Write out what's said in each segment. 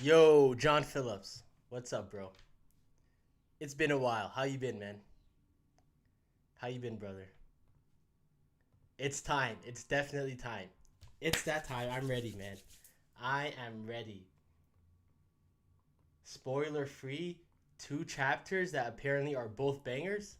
Yo, John Phillips. What's up, bro? It's been a while. How you been, man? How you been, brother? It's time. It's definitely time. It's that time. I'm ready, man. I am ready. Spoiler free, two chapters that apparently are both bangers.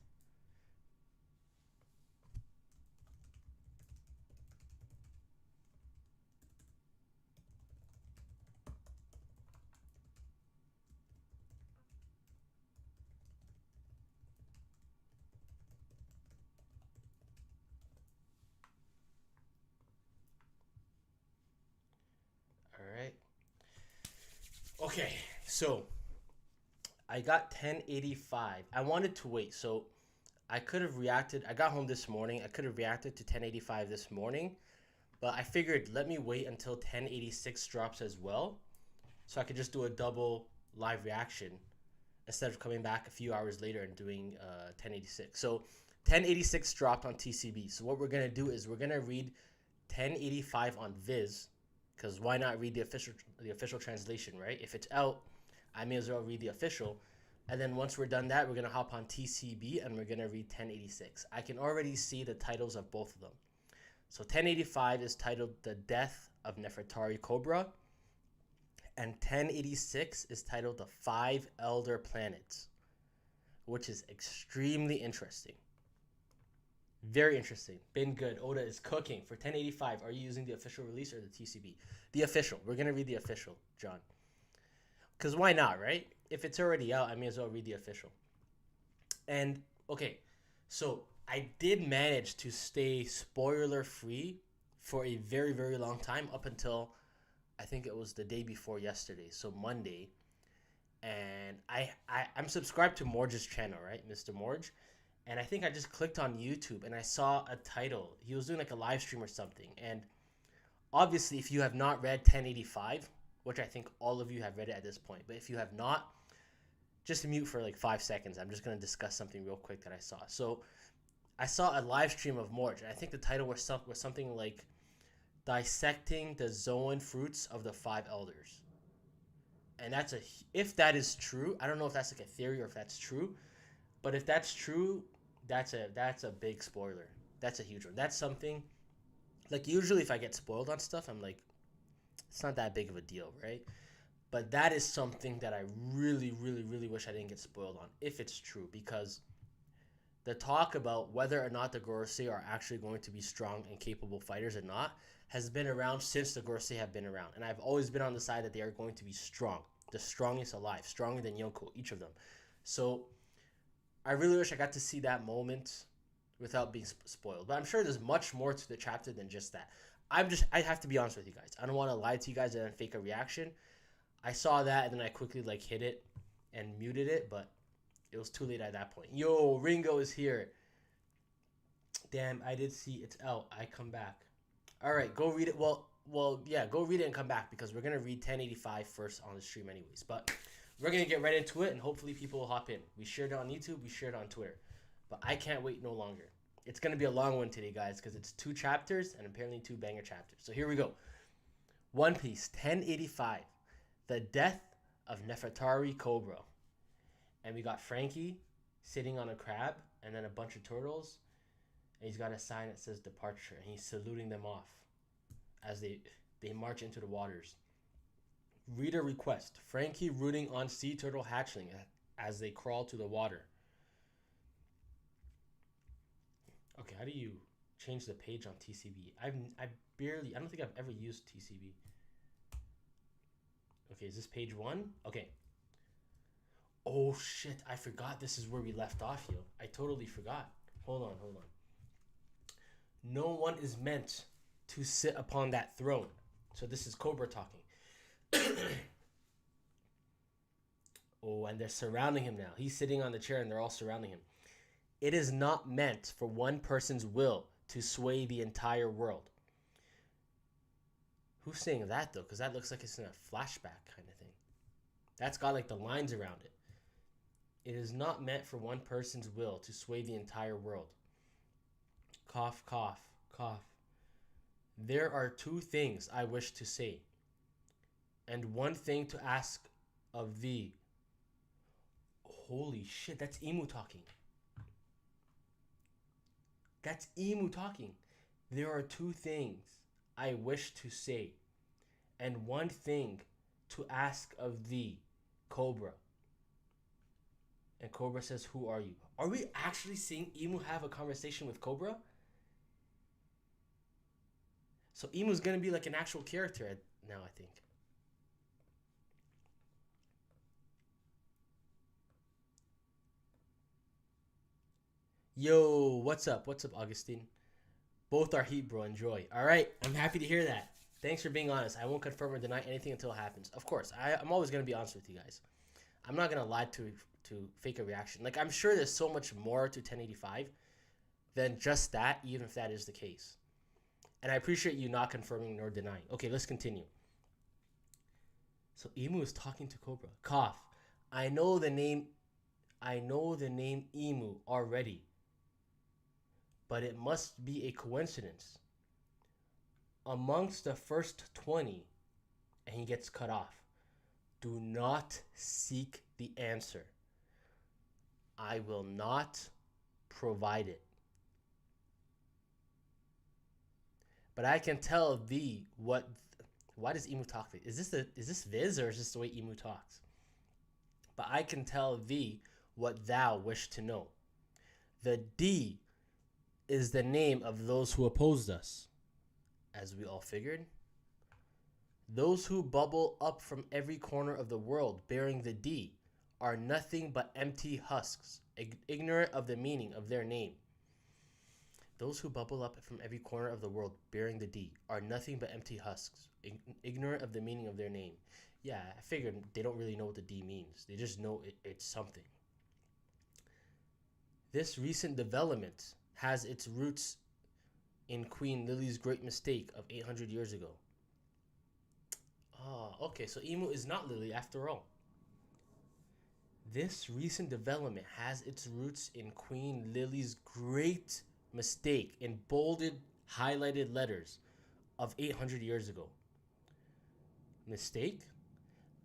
All right. Okay, so I got 1085. I wanted to wait, so I could have reacted. I got home this morning. I could have reacted to 1085 this morning, but I figured let me wait until 1086 drops as well, so I could just do a double live reaction instead of coming back a few hours later and doing 1086. So 1086 dropped on TCB. So what we're gonna do is we're gonna read 1085 on Viz, because why not read the official translation, right? If it's out, I may as well read the official. And then once we're done that, we're gonna hop on TCB and we're gonna read 1086. I can already see the titles of both of them. So 1085 is titled "The Death of Nefertari Cobra," and 1086 is titled "The Five Elder Planets," which is extremely interesting. Very interesting. Been good. Oda is cooking. For 1085, are you using the official release or the TCB? The official. We're going to read the official, John. Because why not, right? If it's already out, I may as well read the official. And, okay, so I did manage to stay spoiler free for a very, very long time up until I think it was the day before yesterday, so Monday. And I'm subscribed to Morge's channel, right, Mr. Morge, and I think I just clicked on YouTube and I saw a title. He was doing like a live stream or something, and obviously, if you have not read 1085, which I think all of you have read it at this point, but if you have not, just mute for like 5 seconds. I'm just gonna discuss something real quick that I saw. So I saw a live stream of Morge, and I think the title was something like "Dissecting the Zoan Fruits of the Five Elders." And that's a if that is true, I don't know if that's like a theory or if that's true, but if that's true, that's a big spoiler. That's a huge one. That's something like usually if I get spoiled on stuff, I'm like, it's not that big of a deal, right? But that is something that I really, really, really wish I didn't get spoiled on if it's true, because the talk about whether or not the Gorosei are actually going to be strong and capable fighters or not has been around since the Gorosei have been around, and I've always been on the side that they are going to be strong, the strongest alive, stronger than Yonko, each of them. So I really wish I got to see that moment without being spoiled. But I'm sure there's much more to the chapter than just that. I have to be honest with you guys. I don't want to lie to you guys and then fake a reaction. I saw that and then I quickly like hit it and muted it, but it was too late at that point. Yo, Ringo is here. Damn, I did see it's out. I come back. All right, go read it. Yeah, go read it and come back because we're gonna read 1085 first on the stream, anyways. But we're gonna get right into it, and hopefully people will hop in. We shared it on YouTube, we shared it on Twitter, but I can't wait no longer. It's gonna be a long one today, guys, because it's two chapters and apparently two banger chapters. So here we go. One Piece 1085, the death of Nefertari Cobra, and we got Frankie sitting on a crab, and then a bunch of turtles, and he's got a sign that says departure, and he's saluting them off as they march into the waters. Reader request: Frankie rooting on sea turtle hatchling as they crawl to the water. Okay, how do you change the page on TCB? I don't think I've ever used TCB. Okay, is this page one? Okay. Oh shit, I forgot this is where we left off, yo. I totally forgot. Hold on. No one is meant to sit upon that throne. So this is Cobra talking. Oh, and they're surrounding him now. He's sitting on the chair and they're all surrounding him. It is not meant for one person's will to sway the entire world. Who's saying that though? Because that looks like it's in a flashback kind of thing. That's got like the lines around it. It is not meant for one person's will to sway the entire world. Cough, cough, cough. There are two things I wish to say. and one thing to ask of thee. Holy shit, that's Emu talking. That's Emu talking. There are two things I wish to say, and one thing to ask of thee, Cobra. And Cobra says, who are you? Are we actually seeing Emu have a conversation with Cobra? So Emu's gonna be like an actual character now, I think. Yo, what's up? What's up, Augustine? Both are heat, bro. Enjoy. All right, I'm happy to hear that. Thanks for being honest. I won't confirm or deny anything until it happens. Of course, I'm always gonna be honest with you guys. I'm not gonna lie to fake a reaction. Like, I'm sure there's so much more to 1085 than just that, even if that is the case. And I appreciate you not confirming nor denying. Okay, let's continue. So Emu is talking to Cobra. Cough. I know the name. I know the name Emu already, but it must be a coincidence. Amongst the first 20, and he gets cut off. Do not seek the answer. I will not provide it. But I can tell thee what. Why does Emu talk? Is this Viz, or is this the way Emu talks? But I can tell thee what thou wish to know. The D is the name of those who opposed us, as we all figured. Those who bubble up from every corner of the world bearing the D are nothing but empty husks, ignorant of the meaning of their name. Those who bubble up from every corner of the world bearing the D are nothing but empty husks, ignorant of the meaning of their name. Yeah, I figured they don't really know what the D means. They just know it's something. This recent development has its roots in Queen Lily's great mistake of 800 years ago. Oh, okay, so Emu is not Lily after all. This recent development has its roots in Queen Lily's great mistake in bolded, highlighted letters of 800 years ago. Mistake?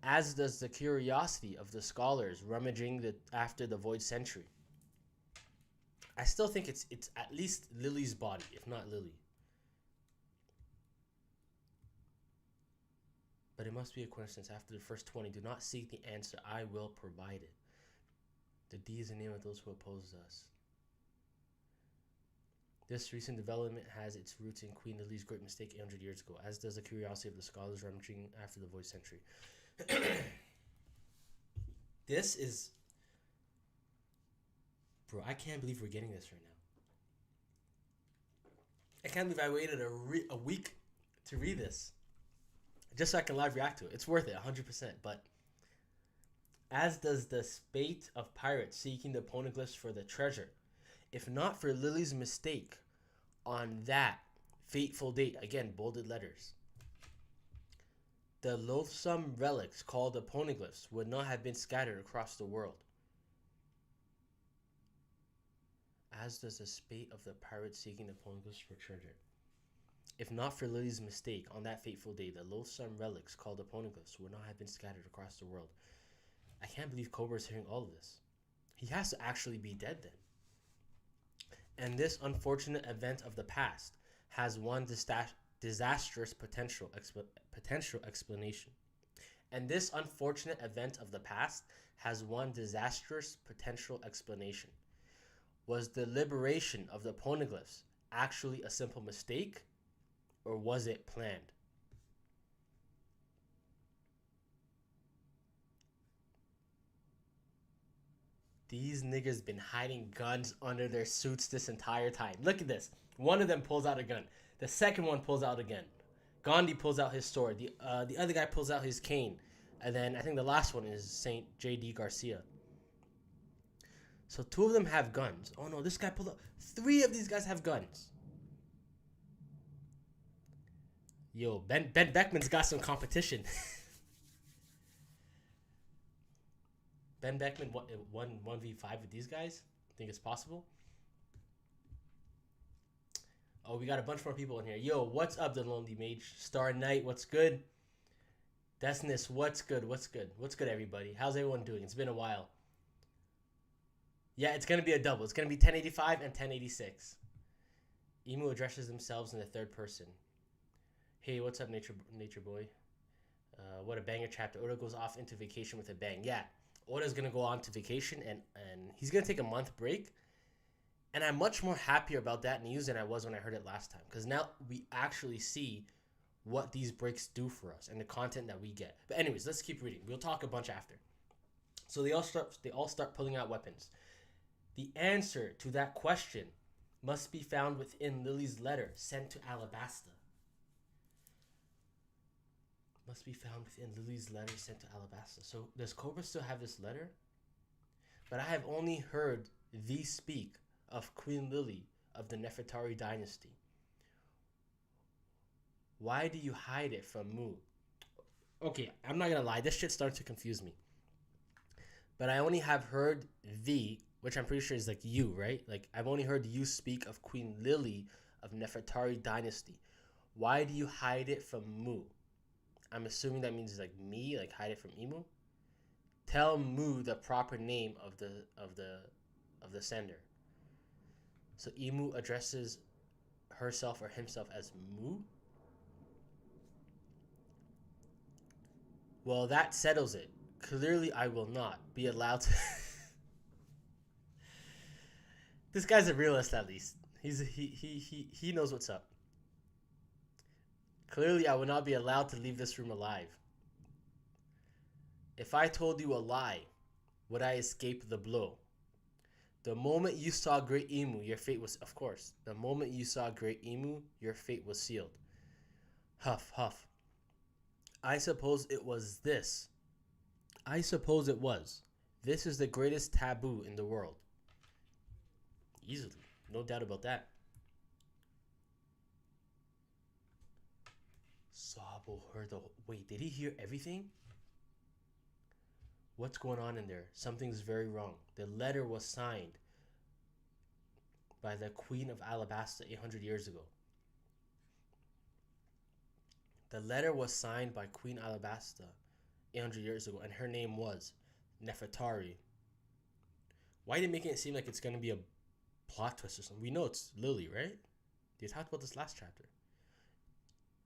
As does the curiosity of the scholars rummaging after the void century. I still think it's at least Lily's body, if not Lily. But it must be a coincidence. After the first 20, do not seek the answer. I will provide it. The D is the name of those who oppose us. This recent development has its roots in Queen Lily's great mistake 800 years ago, as does the curiosity of the scholars rummaging after the void century. This is... Bro, I can't believe we're getting this right now. I can't believe I waited a week to read this, just so I can live react to it. It's worth it, 100%. But as does the spate of pirates seeking the poneglyphs for the treasure, if not for Lily's mistake on that fateful date, again, bolded letters, the loathsome relics called the poneglyphs would not have been scattered across the world. As does the spate of the pirates seeking the poneglyphs for treasure. If not for Lily's mistake on that fateful day, the loathsome relics called the poneglyphs would not have been scattered across the world. I can't believe Cobra's hearing all of this. He has to actually be dead then. And this unfortunate event of the past has one disastrous potential explanation. And this unfortunate event of the past has one disastrous potential explanation. Was the liberation of the poneglyphs actually a simple mistake, or was it planned? These niggas been hiding guns under their suits this entire time. Look at this. One of them pulls out a gun. The second one pulls out a gun. Gandhi pulls out his sword. The other guy pulls out his cane. And then I think the last one is Saint J.D. Garcia. So two of them have guns. Oh no, this guy pulled out. 3 of these guys have guns. Yo, Ben Beckman's got some competition. Ben Beckman won 1v5 with these guys? Think it's possible? Oh, we got a bunch more people in here. Yo, what's up, the Lonely Mage? Star Knight, what's good? Desness, what's good? What's good? What's good, everybody? How's everyone doing? It's been a while. Yeah, it's gonna be a double. It's gonna be 1085 and 1086. Emu addresses themselves in the third person. Hey, what's up, nature boy? What a banger chapter. Oda goes off into vacation with a bang. Yeah, Oda's gonna go on to vacation and he's gonna take a month break. And I'm much more happier about that news than I was when I heard it last time. Because now we actually see what these breaks do for us and the content that we get. But anyways, let's keep reading. We'll talk a bunch after. So they all start pulling out weapons. The answer to that question must be found within Lily's letter sent to Alabasta. Must be found within Lily's letter sent to Alabasta. So does Cobra still have this letter? But I have only heard thee speak of Queen Lily of the Nefertari dynasty. Why do you hide it from Mu? Okay, I'm not gonna lie, this shit starts to confuse me. But I only have heard thee, which I'm pretty sure is like you, right? Like I've only heard you speak of Queen Lily of Nefertari dynasty. Why do you hide it from Mu? I'm assuming that means like me, like hide it from Emu. Tell Mu the proper name of the sender. So Emu addresses herself or himself as Mu. Well, that settles it. Clearly, I will not be allowed to. This guy's a realist, at least. He knows what's up. Clearly, I will not be allowed to leave this room alive. If I told you a lie, would I escape the blow? The moment you saw Great Emu, your fate was, of course. The moment you saw Great Emu, your fate was sealed. Huff, huff. I suppose it was this. I suppose it was. This is the greatest taboo in the world. Easily. No doubt about that. Sabo heard the... Wait, did he hear everything? What's going on in there? Something's very wrong. The letter was signed by the Queen of Alabasta 800 years ago. The letter was signed by Queen Alabasta 800 years ago, and her name was Nefertari. Why did they make it seem like it's going to be a plot twist or something? We know it's Lily, right? They talked about this last chapter.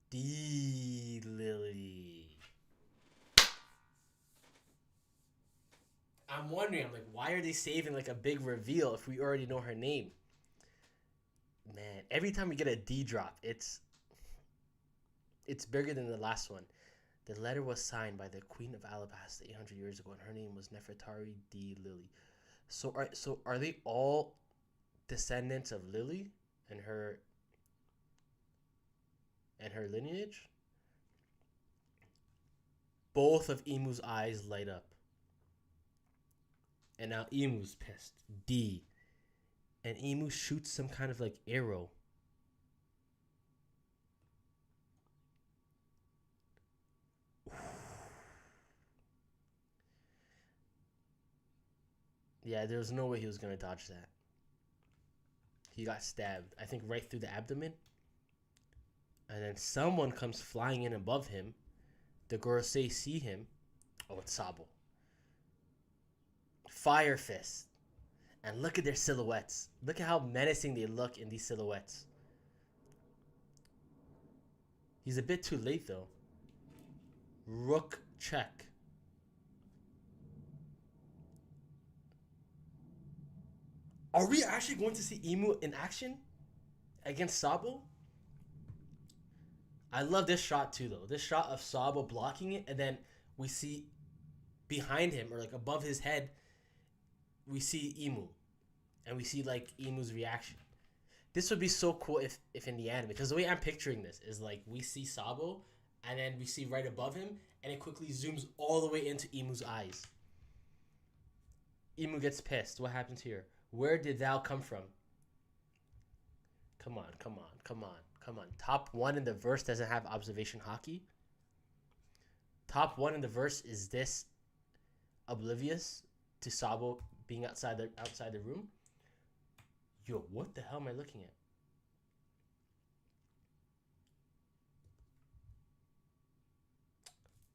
The Lily. I'm wondering, why are they saving like a big reveal if we already know her name? Man, every time we get a D drop, it's bigger than the last one. The letter was signed by the Queen of Alabasta 800 years ago, and her name was Nefertari D. Lily. So are they all descendants of Lily and her lineage? Both of Emu's eyes light up. And now Emu's pissed. D. And Emu shoots some kind of like arrow. Yeah, there was no way he was going to dodge that. He got stabbed, I think, right through the abdomen. And then someone comes flying in above him. The Gorosei see him. Oh, it's Sabo. Fire Fist. And look at their silhouettes. Look at how menacing they look in these silhouettes. He's a bit too late, though. Rook check. Are we actually going to see Emu in action against Sabo? I love this shot too, though. This shot of Sabo blocking it, and then we see behind him, or like above his head, we see Emu. And we see like Emu's reaction. This would be so cool if in the anime, because the way I'm picturing this is like we see Sabo, and then we see right above him, and it quickly zooms all the way into Emu's eyes. Emu gets pissed. What happens here? Where did thou come from? Come on, come on, come on, come on. Top 1 in the verse doesn't have observation haki. Top 1 in the verse is this oblivious to Sabo being outside the room. Yo, what the hell am I looking at?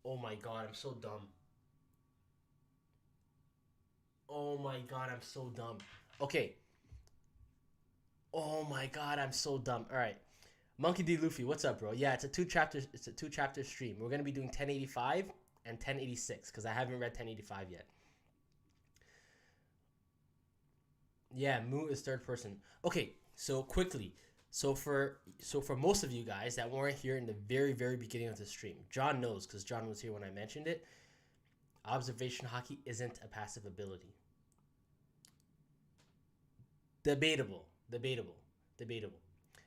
Oh my god, I'm so dumb. Oh my god, I'm so dumb. Okay. Oh my god, I'm so dumb. All right. Monkey D. Luffy, what's up, bro? Yeah, it's a two chapters. It's a two-chapter stream. We're gonna be doing 1085 and 1086 because I haven't read 1085 yet. Yeah, Mu is third person. Okay, so quickly. So for most of you guys that weren't here in the very beginning of the stream, John knows because John was here when I mentioned it. Observation Haki isn't a passive ability. Debatable, debatable, debatable.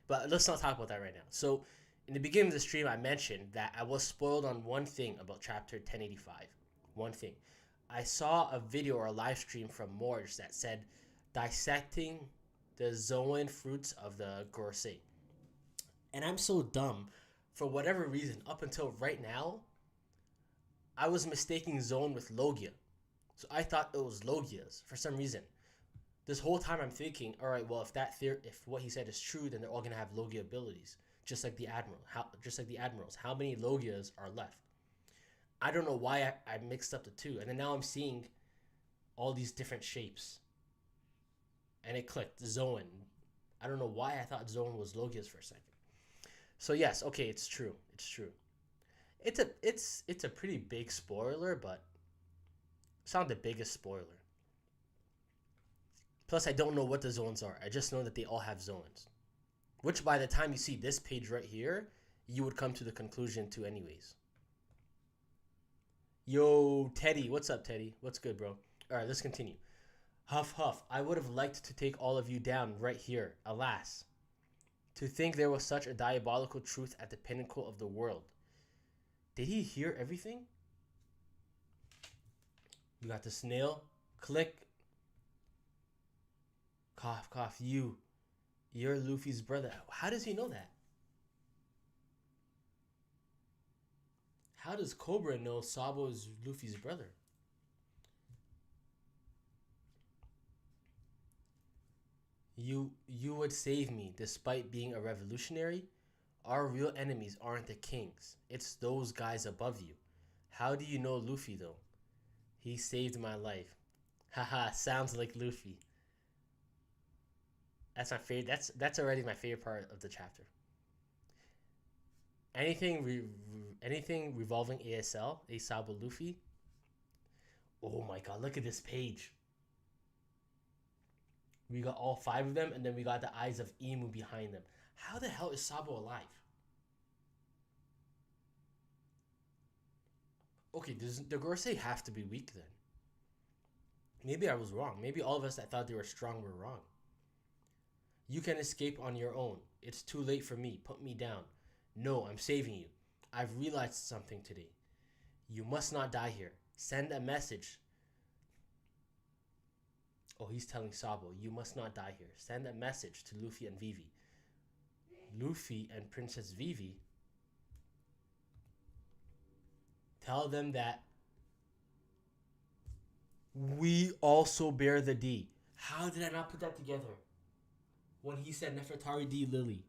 But let's not talk about that right now. So, in the beginning of the stream, I mentioned that I was spoiled on one thing about chapter 1085. One thing. I saw a video or a live stream from Morge that said dissecting the Zoan fruits of the Gorosei. And I'm so dumb. For whatever reason, up until right now, I was mistaking Zoan with Logia. So I thought it was Logias for some reason. This whole time I'm thinking, all right, well, if what he said is true, then they're all gonna have Logia abilities, just like the admiral. Just like the admirals. How many Logias are left? I don't know why I mixed up the two, and then now I'm seeing all these different shapes, and it clicked. Zoan. I don't know why I thought Zoan was Logias for a second. So yes, okay, it's true. It's true. It's a pretty big spoiler, but it's not the biggest spoiler. Plus, I don't know what the zones are. I just know that they all have zones. Which, by the time you see this page right here, you would come to the conclusion to anyways. Yo, Teddy. What's up, Teddy? What's good, bro? All right, let's continue. Huff, huff. I would have liked to take all of you down right here. Alas. To think there was such a diabolical truth at the pinnacle of the world. Did he hear everything? You got the snail. Click. Cough, cough. You're Luffy's brother. How does he know that? How does Cobra know Sabo is Luffy's brother? You would save me despite being a revolutionary? Our real enemies aren't the kings. It's those guys above you. How do you know Luffy though? He saved my life. Haha, sounds like Luffy. That's my favorite. That's already my favorite part of the chapter. Anything revolving ASL, Asabo Luffy. Oh my god, look at this page. We got all five of them, and then we got the eyes of Emu behind them. How the hell is Sabo alive? Okay, does the Gorosei have to be weak then? Maybe I was wrong. Maybe all of us that thought they were strong were wrong. You can escape on your own. It's too late for me. Put me down. No, I'm saving you. I've realized something today. You must not die here. Send a message. Oh, he's telling Sabo, you must not die here. Send a message to Luffy and Vivi. Luffy and Princess Vivi. Tell them that we also bear the D. How did I not put that together? When he said Nefertari D. Lily.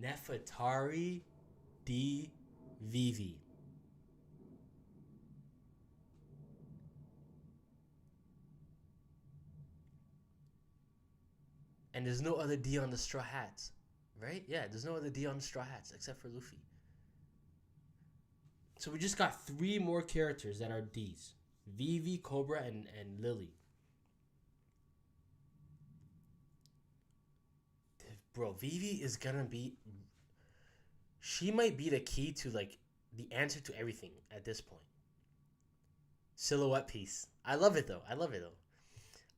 Nefertari D. Vivi. And there's no other D on the Straw Hats. Right? Yeah, there's no other D on the Straw Hats except for Luffy. So we just got three more characters that are D's. Vivi, Cobra, and Lily. Bro, Vivi is gonna be... She might be the key to, like, the answer to everything at this point. Silhouette piece. I love it, though. I love it, though.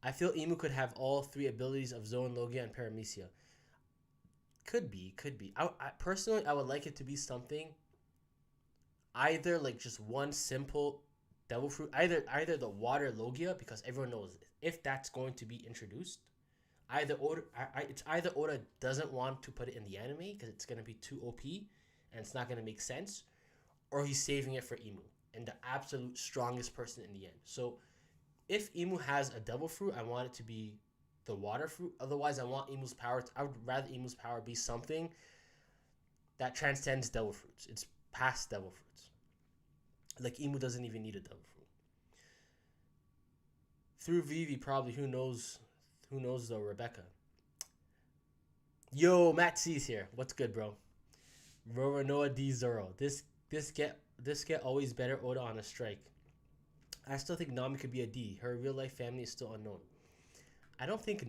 I feel Emu could have all three abilities of Zoan, Logia, and Paramecia. Could be, could be. Personally, I would like it to be something either like just one simple devil fruit, either the water Logia, because everyone knows if that's going to be introduced, it's either Oda doesn't want to put it in the anime because it's gonna be too OP and it's not gonna make sense, or he's saving it for Emu and the absolute strongest person in the end. So if Emu has a devil fruit, I want it to be the water fruit. Otherwise, I would rather Emu's power be something that transcends devil fruits. It's past devil fruits. Like Emu doesn't even need a devil fruit. Through Vivi, probably. Who knows? Who knows though? Rebecca. Yo, Matt C's here. What's good, bro? Roronoa D Zoro. This get always better Oda on a strike. I still think Nami could be a D. Her real life family is still unknown. I don't think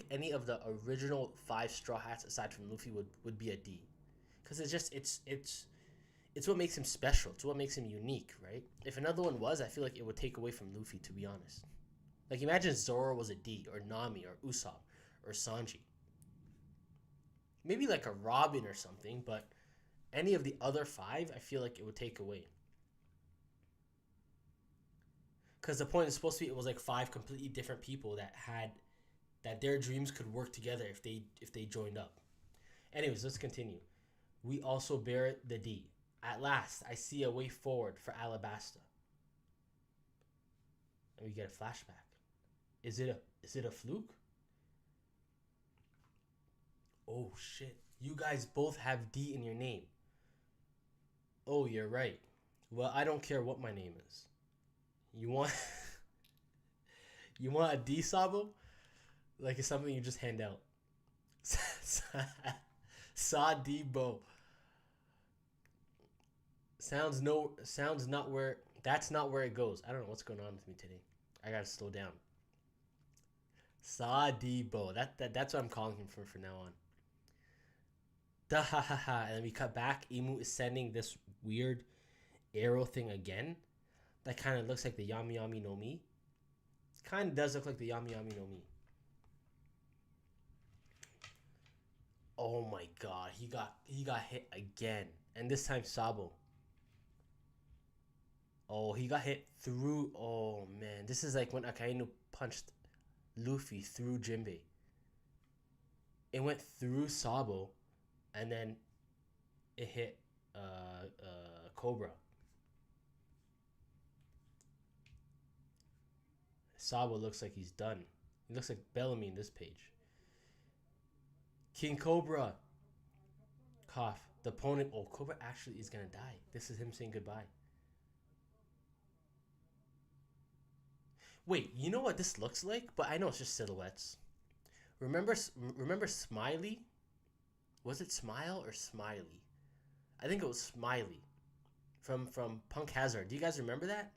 any of the original 5 Straw Hats aside from Luffy would be a D, because it's what makes him special. It's what makes him unique, right? If another one was, I feel like it would take away from Luffy. To be honest, like imagine Zoro was a D, or Nami, or Usopp, or Sanji. Maybe like a Robin or something, but any of the other 5, I feel like it would take away. Because the point is supposed to be it was like 5 completely different people that their dreams could work together if they joined up. Anyways, let's continue. We also bear the D. At last, I see a way forward for Alabasta. And we get a flashback. Is it a fluke? Oh shit. You guys both have D in your name. Oh, you're right. Well, I don't care what my name is. You want you want a D, Sabo? Like it's something you just hand out. Sadibo. Sounds not where that's not where it goes. I don't know what's going on with me today. I gotta slow down. Sadibo. That's what I'm calling him for now on. Da ha ha ha. And then we cut back. Emu is sending this weird arrow thing again. That kind of looks like the Yami Yami no Mi. Kind of does look like the Yami Yami no Mi. Oh my god, he got hit again, and this time Sabo. Oh, he got hit through. Oh man, this is like when Akainu punched Luffy through Jinbei. It went through Sabo, and then it hit Cobra. Sabo looks like he's done. He looks like Bellamy in this page. King Cobra. Cough. The opponent. Oh, Cobra actually is gonna die. This is him saying goodbye. Wait, you know what this looks like? But I know it's just silhouettes. Remember Smiley? Was it Smile or Smiley? I think it was Smiley from Punk Hazard. Do you guys remember that?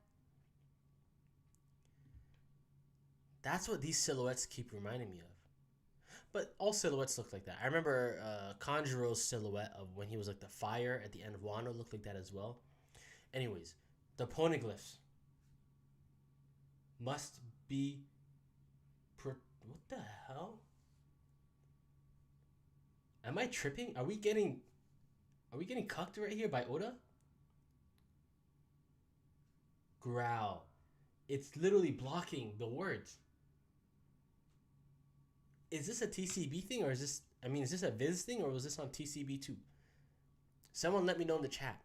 That's what these silhouettes keep reminding me of. But all silhouettes look like that. I remember Kanjuro's silhouette of when he was like the fire at the end of Wano looked like that as well. Anyways, the poneglyphs must be. What the hell? Am I tripping? Are we getting cucked right here by Oda? Growl. It's literally blocking the words. Is this a TCB thing, or is this a Viz thing, or was this on TCB too? Someone let me know in the chat.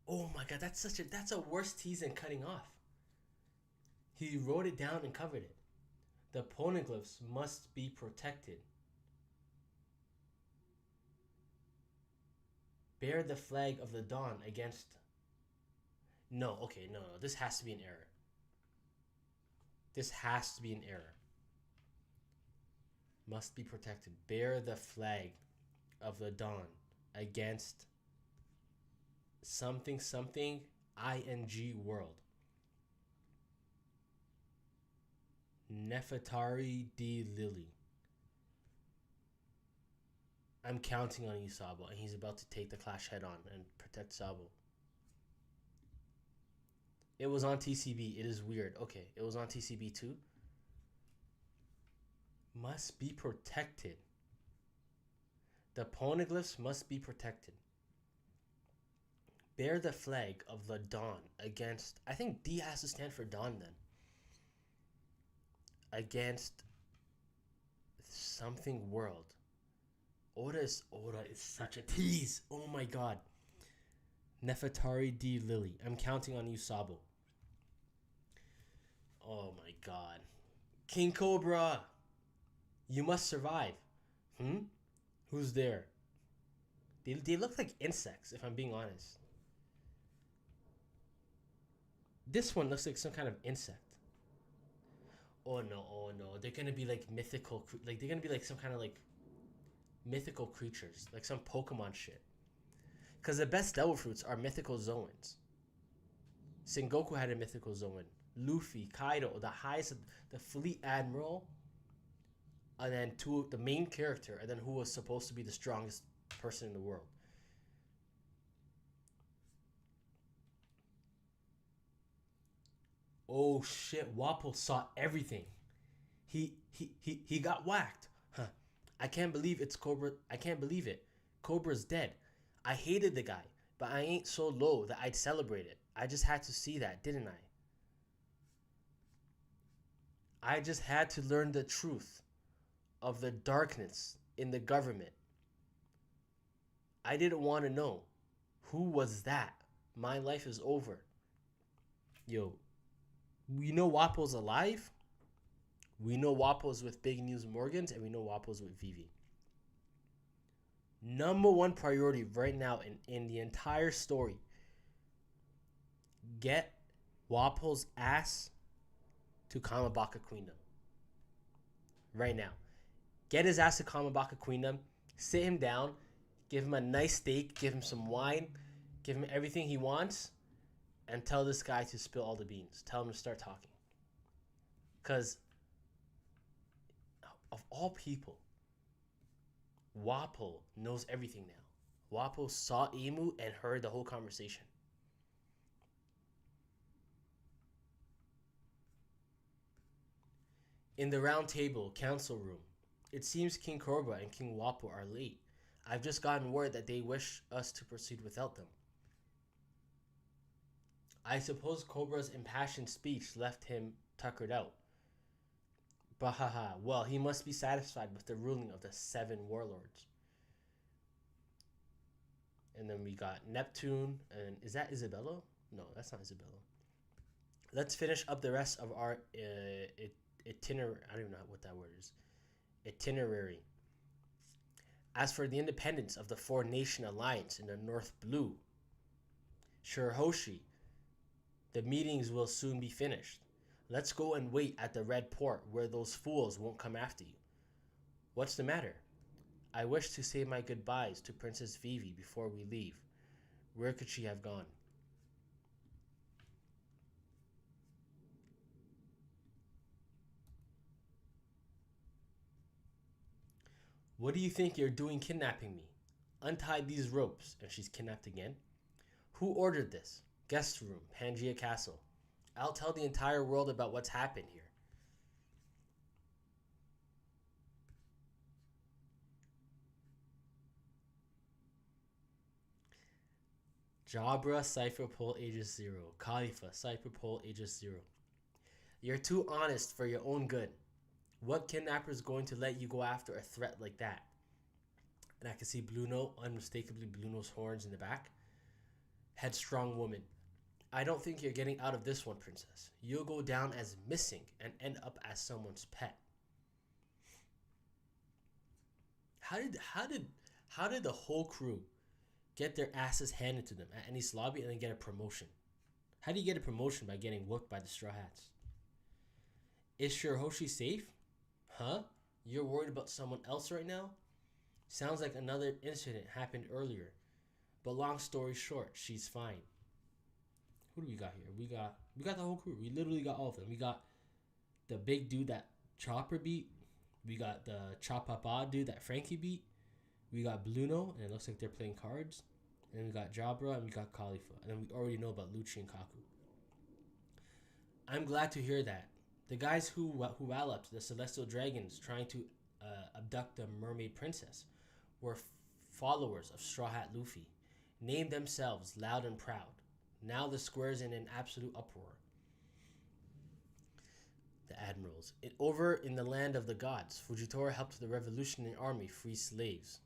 Oh my god, that's a worse tease than cutting off. He wrote it down and covered it. The poneglyphs must be protected. Bear the flag of the dawn against. No, okay, no. This has to be an error. This has to be an error. Must be protected. Bear the flag of the dawn against something ing world. Nefertari D. Lily. I'm counting on you, Sabo, and he's about to take the clash head on and protect Sabo. It was on TCB. It is weird. Okay, it was on TCB too. Must be protected. The poneglyphs must be protected. Bear the flag of the dawn against. I think D has to stand for dawn then. Against something world. Oda is such a tease. Oh my god. Nefertari D. Lily. I'm counting on you, Sabo. Oh my god. King Cobra. You must survive. Hmm? Who's there? They look like insects, if I'm being honest. This one looks like some kind of insect. Oh no. They're gonna be like mythical, like they're gonna be like some kind of like mythical creatures, like some Pokemon shit. Because the best devil fruits are mythical Zoans. Sengoku had a mythical Zoan. Luffy, Kaido, the highest, the Fleet Admiral, and then two, the main character, and then who was supposed to be the strongest person in the world. Oh shit! Wapol saw everything. He got whacked. Huh. I can't believe it's Cobra. I can't believe it. Cobra's dead. I hated the guy, but I ain't so low that I'd celebrate it. I just had to see that, didn't I? I just had to learn the truth of the darkness in the government. I didn't want to know. Who was that? My life is over. Yo, we know Wapol's alive. We know Wapol's with Big News Morgans, and we know Wapol's with Vivi. Number one priority right now in the entire story, get Wapol's ass to Kamabaka Queendom. Right now. Get his ass to Kamabaka Queendom, sit him down, give him a nice steak, give him some wine, give him everything he wants, and tell this guy to spill all the beans. Tell him to start talking. Because, of all people, Wapol knows everything now. Wapol saw Emu and heard the whole conversation. In the round table council room, it seems King Cobra and King Wapol are late. I've just gotten word that they wish us to proceed without them. I suppose Cobra's impassioned speech left him tuckered out. Bahaha, well, he must be satisfied with the ruling of the 7 warlords. And then we got Neptune, and is that Isabella? No, that's not Isabella. Let's finish up the rest of our itinerary. I don't even know what that word is. Itinerary. As for the independence of the Four Nation Alliance in the North Blue, Shirahoshi, the meetings will soon be finished. Let's go and wait at the Red Port where those fools won't come after you. What's the matter? I wish to say my goodbyes to Princess Vivi before we leave. Where could she have gone? What do you think you're doing kidnapping me? Untie these ropes, and she's kidnapped again. Who ordered this? Guest room, Pangaea Castle. I'll tell the entire world about what's happened here. Jabra, Cypher Pole, Aegis 0. Khalifa, Cypher Pole, Aegis 0. You're too honest for your own good. What kidnapper is going to let you go after a threat like that? And I can see Bluno, unmistakably Bluno's horns in the back. Headstrong woman. I don't think you're getting out of this one, princess. You'll go down as missing and end up as someone's pet. How did the whole crew get their asses handed to them at Enies Lobby and then get a promotion? How do you get a promotion by getting whooped by the Straw Hats? Is Shirahoshi safe? Huh? You're worried about someone else right now? Sounds like another incident happened earlier. But long story short, she's fine. Who do we got here? We got the whole crew. We literally got all of them. We got the big dude that Chopper beat. We got the Chapapa dude that Frankie beat. We got Bluno, and it looks like they're playing cards. And then we got Jabra, and we got Khalifa. And then we already know about Lucci and Kaku. I'm glad to hear that. The guys who walloped the Celestial Dragons trying to abduct the Mermaid Princess were followers of Straw Hat Luffy, named themselves Loud and Proud. Now the square's in an absolute uproar. The admirals. Over in the land of the gods, Fujitora helped the revolutionary army free slaves.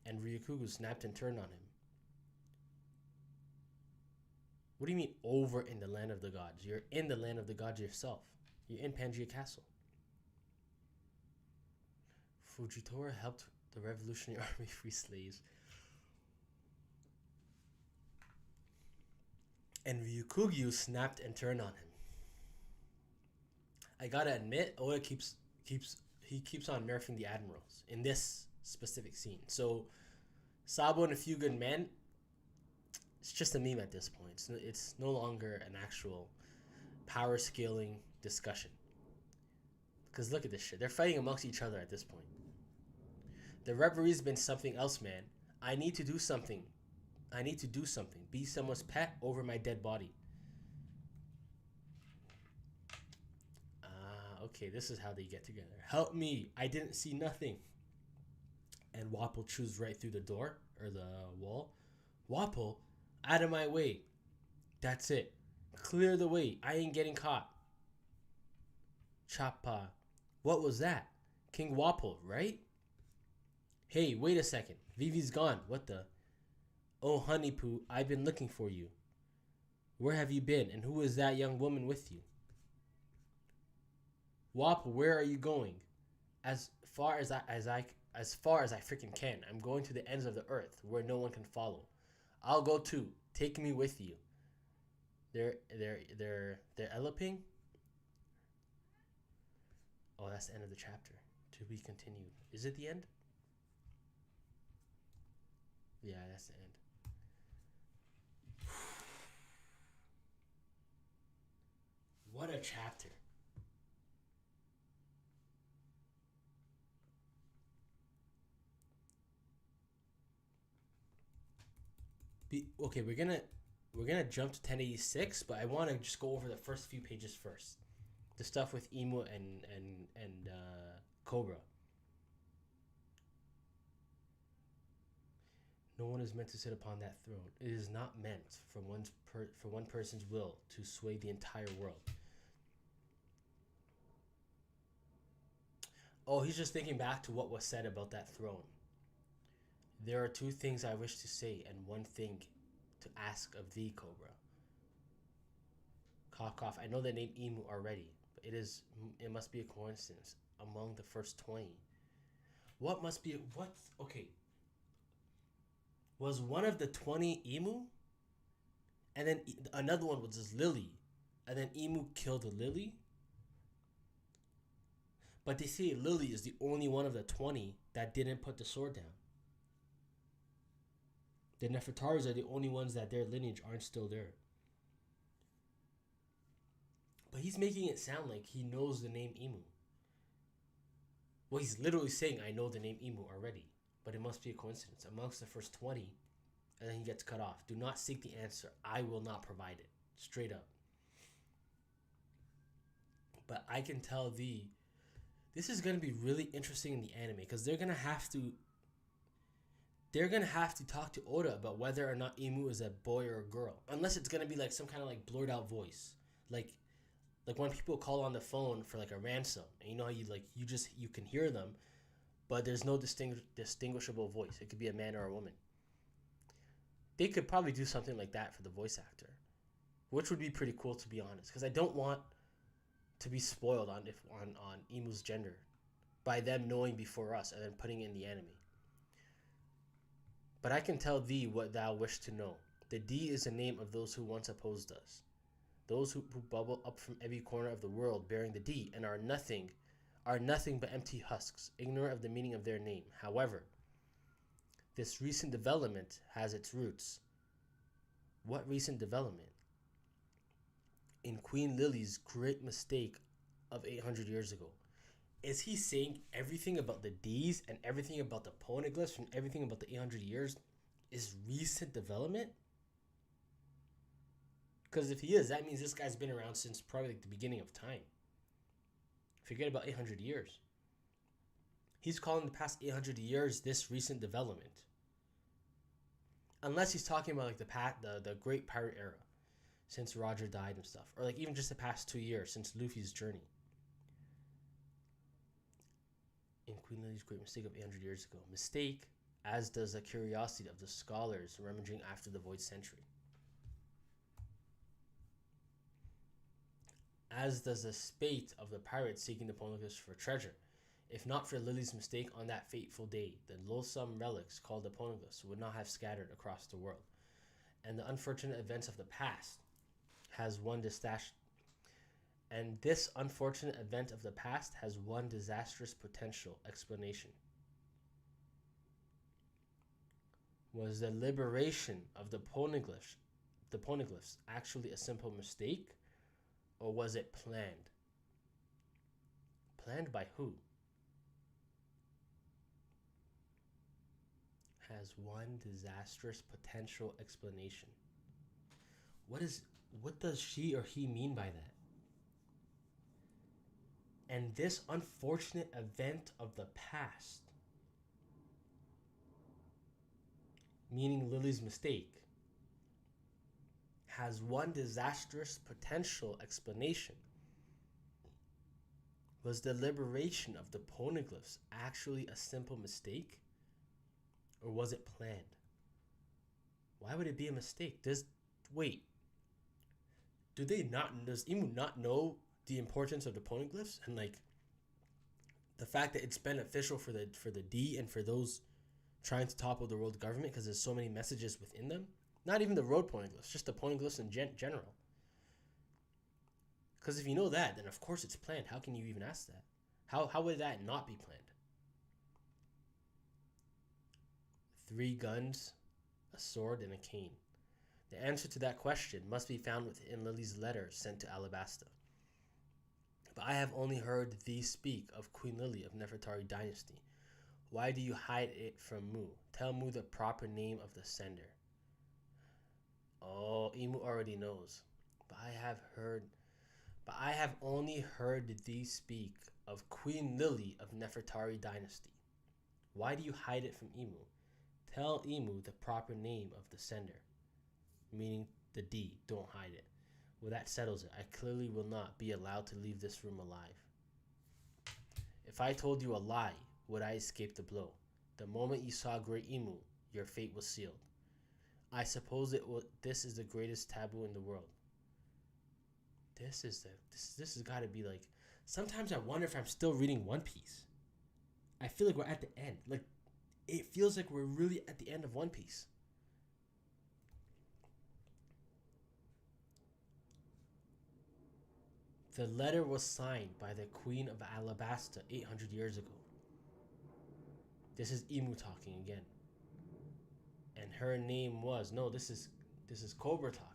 And Ryukugu snapped and turned on him. What do you mean over in the land of the gods? You're in the land of the gods yourself. You're in Pangaea Castle. Fujitora helped the Revolutionary Army free slaves. And Ryukugyu snapped and turned on him. I gotta admit, Oda keeps on nerfing the admirals in this specific scene. So Sabo and a few good men, it's just a meme at this point. It's no longer an actual power scaling discussion. Because look at this shit. They're fighting amongst each other at this point. The referee's been something else, man. I need to do something. Be someone's pet over my dead body. Okay, this is how they get together. Help me. I didn't see nothing. And Wapol chews right through the door or the wall. Wapol, out of my way. That's it. Clear the way. I ain't getting caught. Choppa. What was that? King Wapol, right? Hey, wait a second. Vivi's gone. What the? Oh, honey poo, I've been looking for you. Where have you been? And who is that young woman with you? Wapol, where are you going? As far as I freaking can. I'm going to the ends of the earth where no one can follow. I'll go too. Take me with you. They're eloping. Oh, that's the end of the chapter. To be continued. Is it the end? Yeah, that's the end. What a chapter. Okay, we're gonna jump to 1086, but I want to just go over the first few pages first. The stuff with Imu and Cobra. No one is meant to sit upon that throne. It is not meant for one person's will to sway the entire world. Oh, he's just thinking back to what was said about that throne. There are two things I wish to say and one thing to ask of thee, Cobra. Cough, cough. I know the name Imu already, but it must be a coincidence among the first 20. Okay. Was one of the 20 Imu? And then another one was just Lily. And then Imu killed the Lily? But they say Lily is the only one of the 20 that didn't put the sword down. The Nefertaris are the only ones that their lineage aren't still there. But he's making it sound like he knows the name Imu. Well, he's literally saying, I know the name Imu already. But it must be a coincidence. Amongst the first 20, and then he gets cut off. Do not seek the answer. I will not provide it. Straight up. But I can tell thee, this is going to be really interesting in the anime, because they're going to have to talk to Oda about whether or not Imu is a boy or a girl. Unless it's going to be like some kind of like blurred out voice. Like when people call on the phone for like a ransom, and you know how you can hear them, but there's no distinguishable voice. It could be a man or a woman. They could probably do something like that for the voice actor, which would be pretty cool, to be honest, because I don't want to be spoiled on Imu's gender by them knowing before us and then putting it in the anime. But I can tell thee what thou wish to know. The D is the name of those who once opposed us. Those who bubble up from every corner of the world bearing the D and are nothing but empty husks, ignorant of the meaning of their name. However, this recent development has its roots. What recent development? In Queen Lily's great mistake of 800 years ago. Is he saying everything about the D's and everything about the poneglyphs and everything about the 800 years is recent development? Because if he is, that means this guy's been around since probably like the beginning of time. Forget about 800 years. He's calling the past 800 years this recent development. Unless he's talking about like the Great Pirate Era, since Roger died and stuff. Or like even just the past 2 years since Luffy's journey. In Queen Lily's great mistake of 800 years ago. Mistake, as does the curiosity of the scholars rummaging after the Void Century. As does the spate of the pirates seeking the poneglyphs for treasure. If not for Lily's mistake on that fateful day, the loathsome relics called the poneglyphs would not have scattered across the world. And the unfortunate events of the past has one this unfortunate event of the past has one disastrous potential explanation. Was the liberation of the poneglyphs actually a simple mistake, or was it planned? Planned by who? Has one disastrous potential explanation. What does she or he mean by that? And this unfortunate event of the past, meaning Lily's mistake, has one disastrous potential explanation. Was the liberation of the poneglyphs actually a simple mistake? Or was it planned? Why would it be a mistake? Does Imu not know the importance of the poneglyphs and like the fact that it's beneficial for the D and for those trying to topple the world government because there's so many messages within them? Not even the road poneglyphs, just the poneglyphs in general. Because if you know that, then of course it's planned. How can you even ask that? How would that not be planned? 3 guns, a sword, and a cane. The answer to that question must be found within Lily's letter sent to Alabasta. But I have only heard thee speak of Queen Lily of Nefertari dynasty. Why do you hide it from Mu? Tell Mu the proper name of the sender. Oh, Imu already knows. But I have only heard thee speak of Queen Lily of Nefertari dynasty. Why do you hide it from Imu? Tell Imu the proper name of the sender. Meaning the D, don't hide it. Well, that settles it. I clearly will not be allowed to leave this room alive. If I told you a lie, would I escape the blow? The moment you saw Great Imu, your fate was sealed. I suppose this is the greatest taboo in the world. This has got to be like. Sometimes I wonder if I'm still reading One Piece. I feel like we're at the end. Like, it feels like we're really at the end of One Piece. The letter was signed by the Queen of Alabasta 800 years ago. This is Imu talking again. And her name was... No, this is Cobra talking.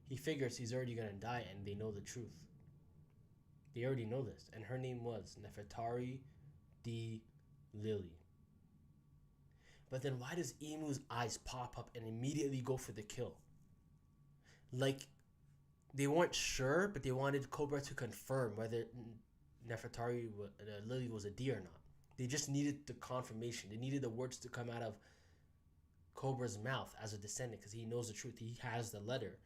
He figures he's already going to die and they know the truth. They already know this. And her name was Nefertari D. Lily. But then why does Imu's eyes pop up and immediately go for the kill? Like, they weren't sure, but they wanted Cobra to confirm whether Nefertari Lily was a D or not. They just needed the confirmation. They needed the words to come out of Cobra's mouth as a descendant because he knows the truth. He has the letter,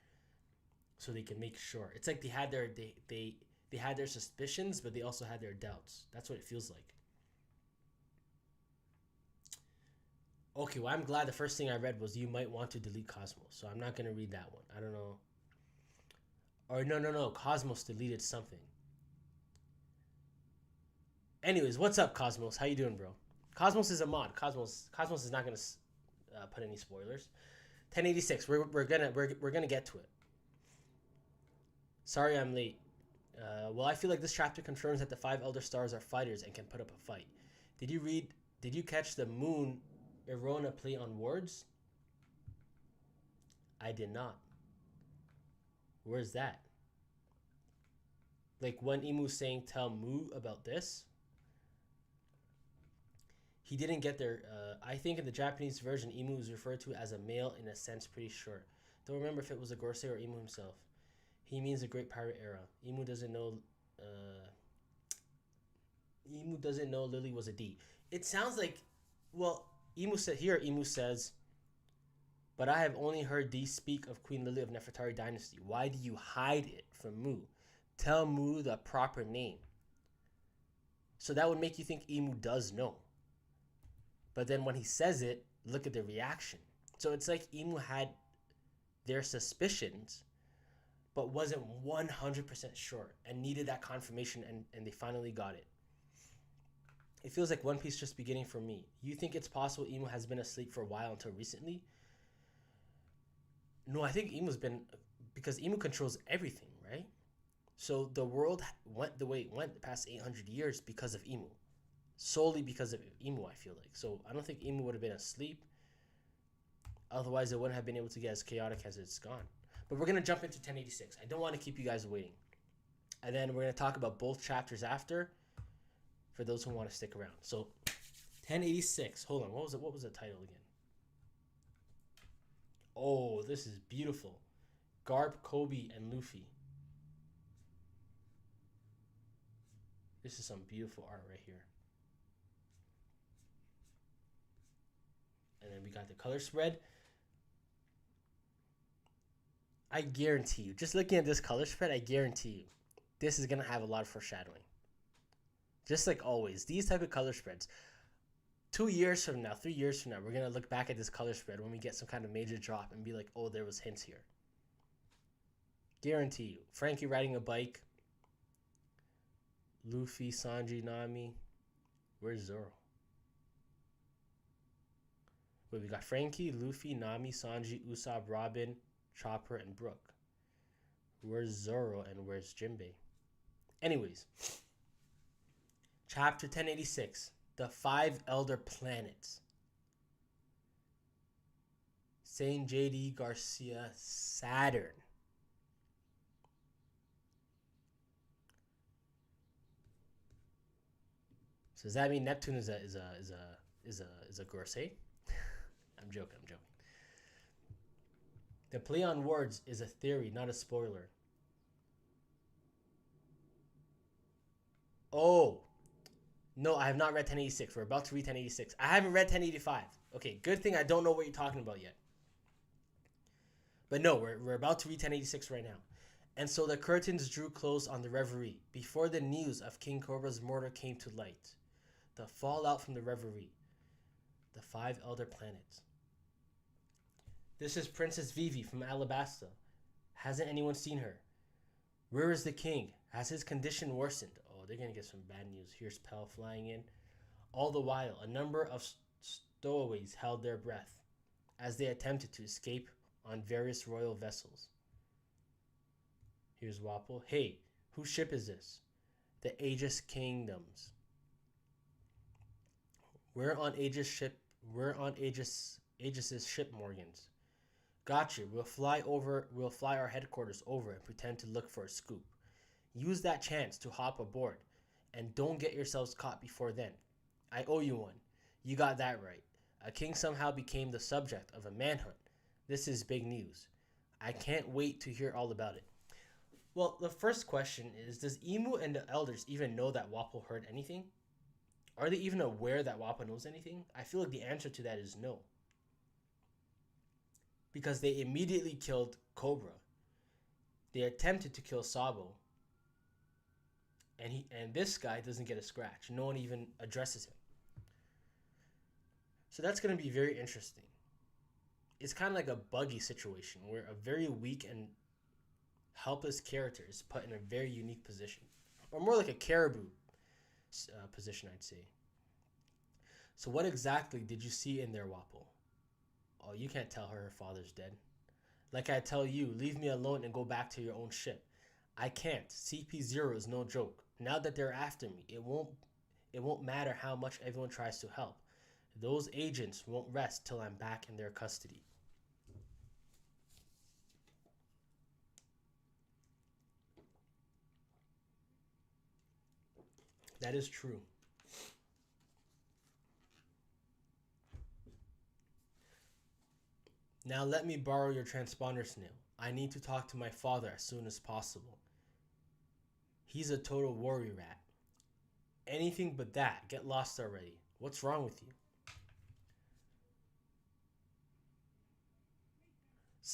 so they can make sure. It's like they had their suspicions, but they also had their doubts. That's what it feels like. Okay, well, I'm glad the first thing I read was you might want to delete Cosmos, so I'm not going to read that one. I don't know. Or no, Cosmos deleted something. Anyways, what's up, Cosmos? How you doing, bro? Cosmos is a mod. Cosmos is not going to put any spoilers. 1086, we're gonna get to it. Sorry I'm late. Well, I feel like this chapter confirms that the 5 Elder Stars are fighters and can put up a fight. Did you catch the Moon Erona play on words? I did not. Where's that? Like when Imu's saying tell Mu about this? He didn't get there. I think in the Japanese version, Imu is referred to as a male in a sense, pretty sure. Don't remember if it was a Gorosei or Imu himself. He means the Great Pirate Era. Imu doesn't know Lily was a D. It sounds like, well, Imu says, but I have only heard thee speak of Queen Lily of Nefertari dynasty. Why do you hide it from Mu? Tell Mu the proper name. So that would make you think Imu does know. But then when he says it, look at the reaction. So it's like Imu had their suspicions, but wasn't 100% sure and needed that confirmation, and they finally got it. It feels like One Piece just beginning for me. You think it's possible Emu has been asleep for a while until recently? No, I think Emu's been because Emu controls everything, right? So the world went the way it went the past 800 years because of Emu, solely because of Emu. I feel like so. I don't think Emu would have been asleep. Otherwise, it wouldn't have been able to get as chaotic as it's gone. But we're gonna jump into 1086. I don't want to keep you guys waiting, and then we're gonna talk about both chapters after, for those who want to stick around. So, 1086. Hold on. What was it? What was the title again? Oh, this is beautiful. Garp, Kobe, and Luffy. This is some beautiful art right here. And then we got the color spread. I guarantee you, just looking at this color spread, I guarantee you, this is gonna have a lot of foreshadowing. Just like always, these type of color spreads. 2 years from now, 3 years from now, we're gonna look back at this color spread when we get some kind of major drop and be like, oh, there was hints here. Guarantee you. Frankie riding a bike. Luffy, Sanji, Nami. Where's Zoro? Wait, we got Frankie, Luffy, Nami, Sanji, Usopp, Robin, Chopper, and Brook. Where's Zoro and where's Jinbei? Anyways, chapter 1086, the 5 Elder Planets. Saint J.D. Garcia, Saturn. So does that mean Neptune is a Gorsei? I'm joking. The play on words is a theory, not a spoiler. Oh, no, I have not read 1086. We're about to read 1086. I haven't read 1085. Okay, good thing I don't know what you're talking about yet. But no, we're about to read 1086 right now. And so the curtains drew close on the reverie before the news of King Cobra's murder came to light. The fallout from the reverie. The 5 Elder Planets. This is Princess Vivi from Alabasta. Hasn't anyone seen her? Where is the king? Has his condition worsened? Oh, they're going to get some bad news. Here's Pell flying in. All the while, a number of stowaways held their breath as they attempted to escape on various royal vessels. Here's Wapol. Hey, whose ship is this? The Aegis Kingdoms. We're on Aegis' ship, Morgans. Gotcha. We'll fly our headquarters over and pretend to look for a scoop. Use that chance to hop aboard. And don't get yourselves caught before then. I owe you one. You got that right. A king somehow became the subject of a manhunt. This is big news. I can't wait to hear all about it. Well, the first question is, does Emu and the elders even know that Wapol heard anything? Are they even aware that Wapol knows anything? I feel like the answer to that is no. Because they immediately killed Cobra. They attempted to kill Sabo. And this guy doesn't get a scratch. No one even addresses him. So that's going to be very interesting. It's kind of like a Buggy situation where a very weak and helpless character is put in a very unique position. Or more like a Caribou position, I'd say. So what exactly did you see in there, Wapol? Oh, you can't tell her father's dead. Like I tell you, leave me alone and go back to your own ship. I can't. CP0 is no joke. Now that they're after me, it won't matter how much everyone tries to help. Those agents won't rest till I'm back in their custody. That is true. Now let me borrow your transponder, Snail. I need to talk to my father as soon as possible. He's a total worry rat. Anything but that. Get lost already. What's wrong with you?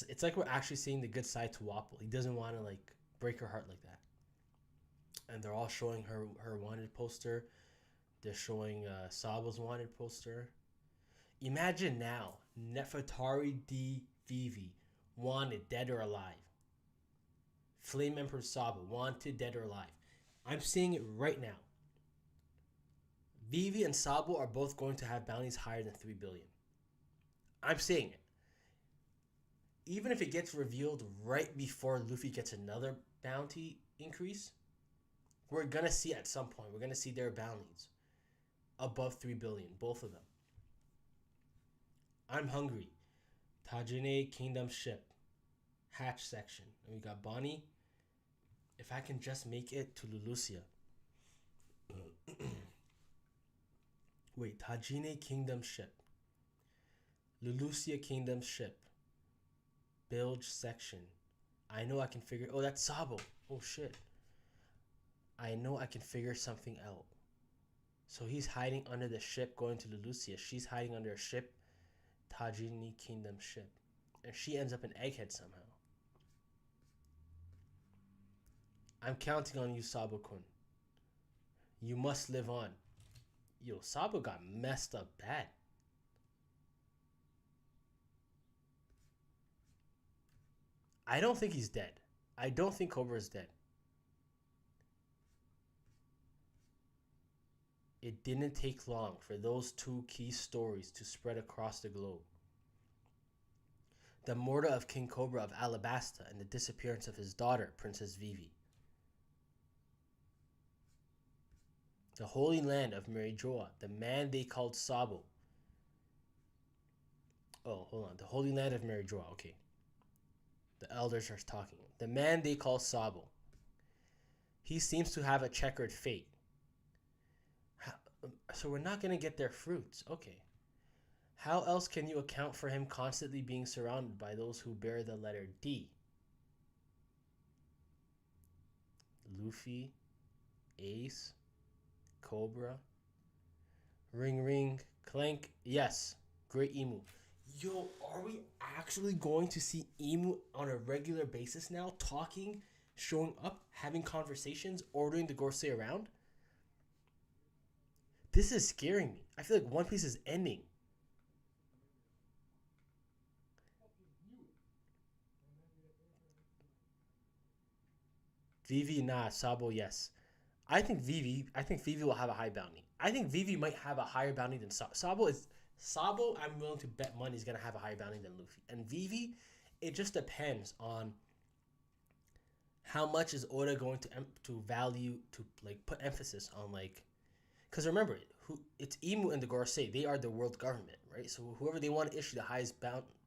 It's like we're actually seeing the good side to Wapol. He doesn't want to like break her heart like that. And they're all showing her wanted poster. They're showing Sabo's wanted poster. Imagine now, Nefertari D. Vivi, wanted dead or alive. Flame Emperor Sabo, wanted dead or alive. I'm seeing it right now. Vivi and Sabo are both going to have bounties higher than 3 billion. I'm saying it. Even if it gets revealed right before Luffy gets another bounty increase, we're gonna see at some point. We're gonna see their bounties above 3 billion, both of them. I'm hungry. Tajine Kingdom ship, hatch section, and we got Bonnie. If I can just make it to Lulusia. Wait, Tajine Kingdom ship, Lulusia Kingdom ship, bilge section. I know I can figure. Oh, that's Sabo. Oh shit. I know I can figure something out. So he's hiding under the ship going to Lulusia. She's hiding under a ship, Tajini Kingdom ship. And she ends up in Egghead somehow. I'm counting on you, Sabo-kun. You must live on. Yo, Sabo got messed up bad. I don't think he's dead. I don't think Cobra is dead. It didn't take long for those two key stories to spread across the globe. The murder of King Cobra of Alabasta and the disappearance of his daughter, Princess Vivi. The Holy Land of Marijoa, the man they called Sabo. Oh, hold on. The Holy Land of Marijoa, okay. The elders are talking. The man they call Sabo. He seems to have a checkered fate. So we're not going to get their fruits. Okay. How else can you account for him constantly being surrounded by those who bear the letter D? Luffy, Ace, Cobra, Ring Ring, Clank. Yes, Great Emu. Yo, are we actually going to see Emu on a regular basis now? Talking, showing up, having conversations, ordering the Gorosei around? This is scaring me. I feel like One Piece is ending. Vivi, nah. Sabo, yes. I think Vivi will have a high bounty. I think Vivi might have a higher bounty than Sabo. Sabo, I'm willing to bet money is gonna have a higher bounty than Luffy. And Vivi, it just depends on how much is Oda going to value to like put emphasis on like, because remember it's Imu and the Gorosei. They are the world government, right? So whoever they want to issue the highest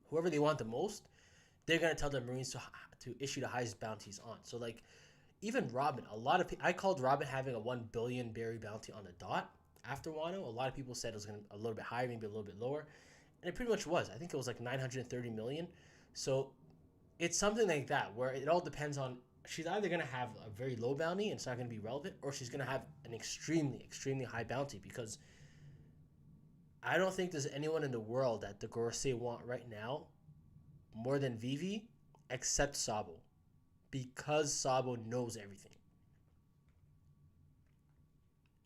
whoever they want the most, they're gonna tell the Marines to issue the highest bounties on. So like even Robin, a lot of I called Robin having a 1 billion berry bounty on the dot after Wano. A lot of people said it was going to be a little bit higher, maybe a little bit lower, and it pretty much was. I think it was like 930 million. So it's something like that where it all depends on. She's either going to have a very low bounty and it's not going to be relevant, or she's going to have an extremely, extremely high bounty, because I don't think there's anyone in the world that the Gorosei want right now more than Vivi, except Sabo, because Sabo knows everything.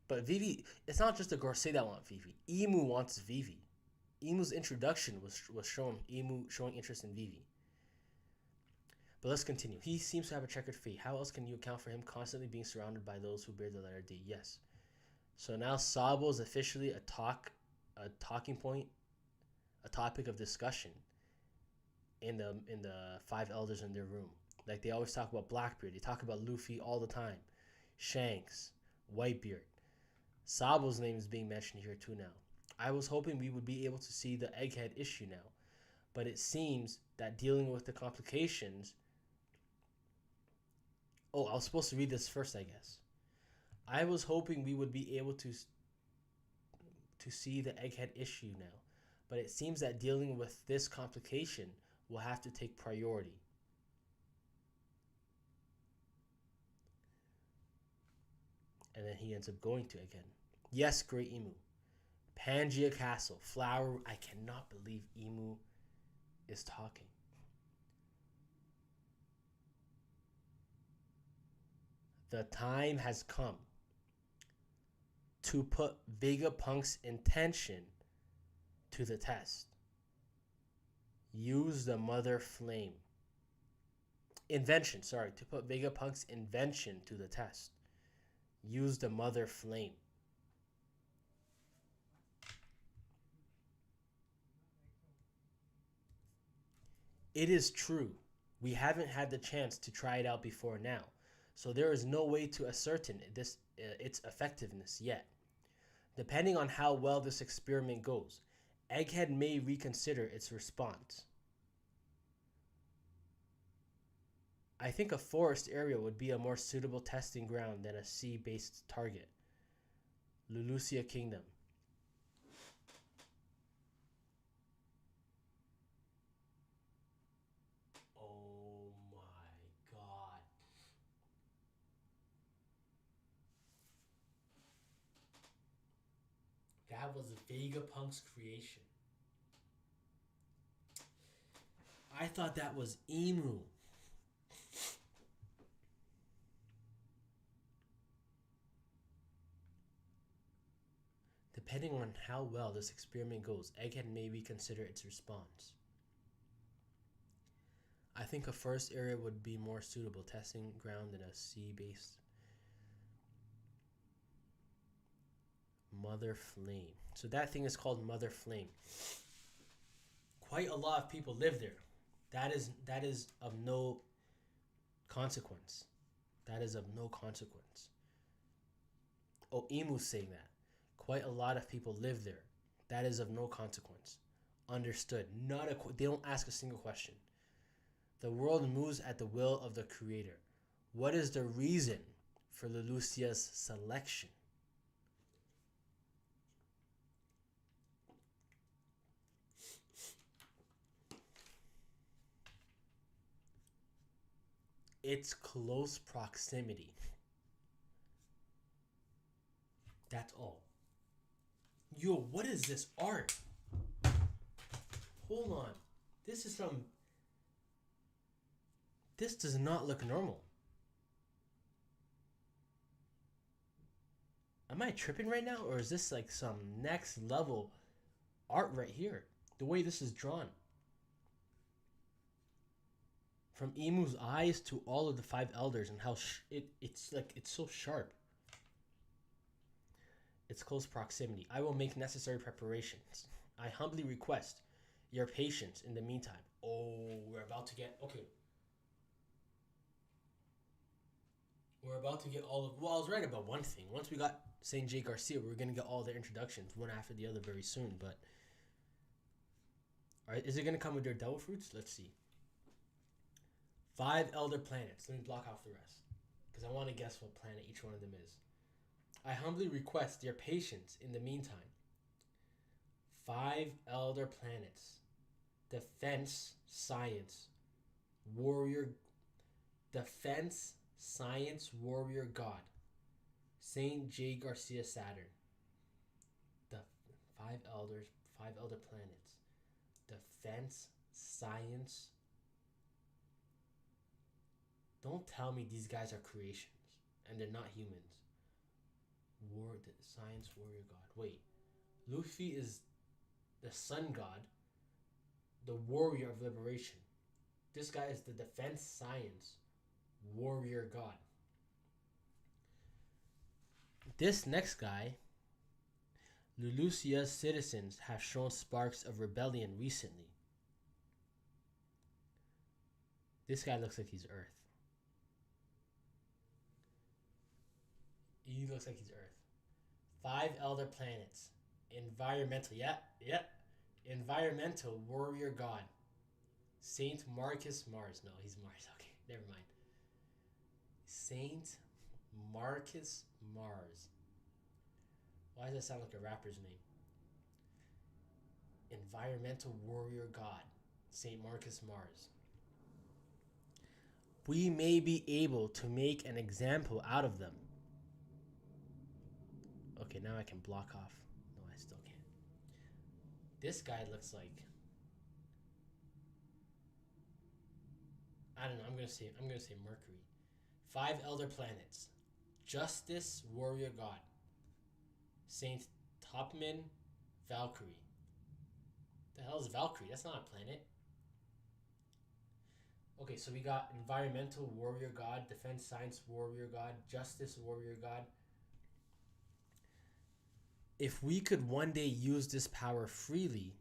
But Vivi, it's not just the Gorosei that want Vivi. Emu wants Vivi. Emu's introduction was shown. Emu showing interest in Vivi. But let's continue. He seems to have a checkered fate. How else can you account for him constantly being surrounded by those who bear the letter D? Yes. So now Sabo is officially a talking point, a topic of discussion in the five elders in their room. Like they always talk about Blackbeard. They talk about Luffy all the time. Shanks, Whitebeard. Sabo's name is being mentioned here too now. I was hoping we would be able to see the Egghead issue now, but it seems that dealing with the complications. Oh, I was supposed to read this first, I guess. I was hoping we would be able to see the Egghead issue now, but it seems that dealing with this complication will have to take priority. And then he ends up going to again. Yes, Great Emu. Pangaea Castle. Flower. I cannot believe Emu is talking. The time has come to put Vegapunk's intention to the test. Use the mother flame. Invention, sorry, to put Vegapunk's invention to the test. Use the mother flame. It is true. We haven't had the chance to try it out before now, so there is no way to ascertain its effectiveness yet. Depending on how well this experiment goes, Egghead may reconsider its response. I think a forest area would be a more suitable testing ground than a sea-based target. Lulusia Kingdom. Oh my god. That was Vegapunk's creation. I thought that was Emu. Depending on how well this experiment goes, Egghead may reconsider its response. I think a first area would be more suitable testing ground than a sea-based Mother Flame. So that thing is called Mother Flame. Quite a lot of people live there. That is of no consequence. That is of no consequence. Oh, Emu's saying that. Quite a lot of people live there. That is of no consequence. Understood. They don't ask a single question. The world moves at the will of the creator. What is the reason for Lulusia's selection? Its close proximity. That's all. Yo, what is this art? Hold on. This is some. This does not look normal. Am I tripping right now? Or is this like some next level art right here? The way this is drawn. From Emu's eyes to all of the five elders and how it's so sharp. Its close proximity. I will make necessary preparations. I humbly request your patience in the meantime. Oh, we're about to get okay. We're about to get all of. Well, I was right about one thing. Once we got Saint J. Garcia, we are gonna get all their introductions one after the other very soon. But all right, is it gonna come with their devil fruits? Let's see. 5 elder planets. Let me block off the rest because I want to guess what planet each one of them is. I humbly request your patience in the meantime. 5 elder planets. Defense, science, warrior. Defense, science, warrior, god. Saint J. Garcia Saturn. The 5 elders, 5 elder planets. Defense, science. Don't tell me these guys are creations and they're not humans. Science warrior god. Wait, Luffy is the sun god, the warrior of liberation. This guy is the defense science warrior god. This next guy, Lulusia's citizens have shown sparks of rebellion recently. This guy looks like he's Earth. He looks like he's Earth. 5 elder planets. Environmental. Yep. Environmental warrior god. Saint Marcus Mars. No, he's Mars. Okay, never mind. Saint Marcus Mars. Why does that sound like a rapper's name? Environmental warrior god. Saint Marcus Mars. We may be able to make an example out of them. Okay, now I can block off. No, I still can't. This guy looks like. I don't know. I'm gonna say Mercury. 5 elder planets. Justice warrior god. Saint Topman Valkyrie. The hell is Valkyrie? That's not a planet. Okay, so we got environmental warrior god, defense science warrior god, justice warrior god. If we could one day use this power freely,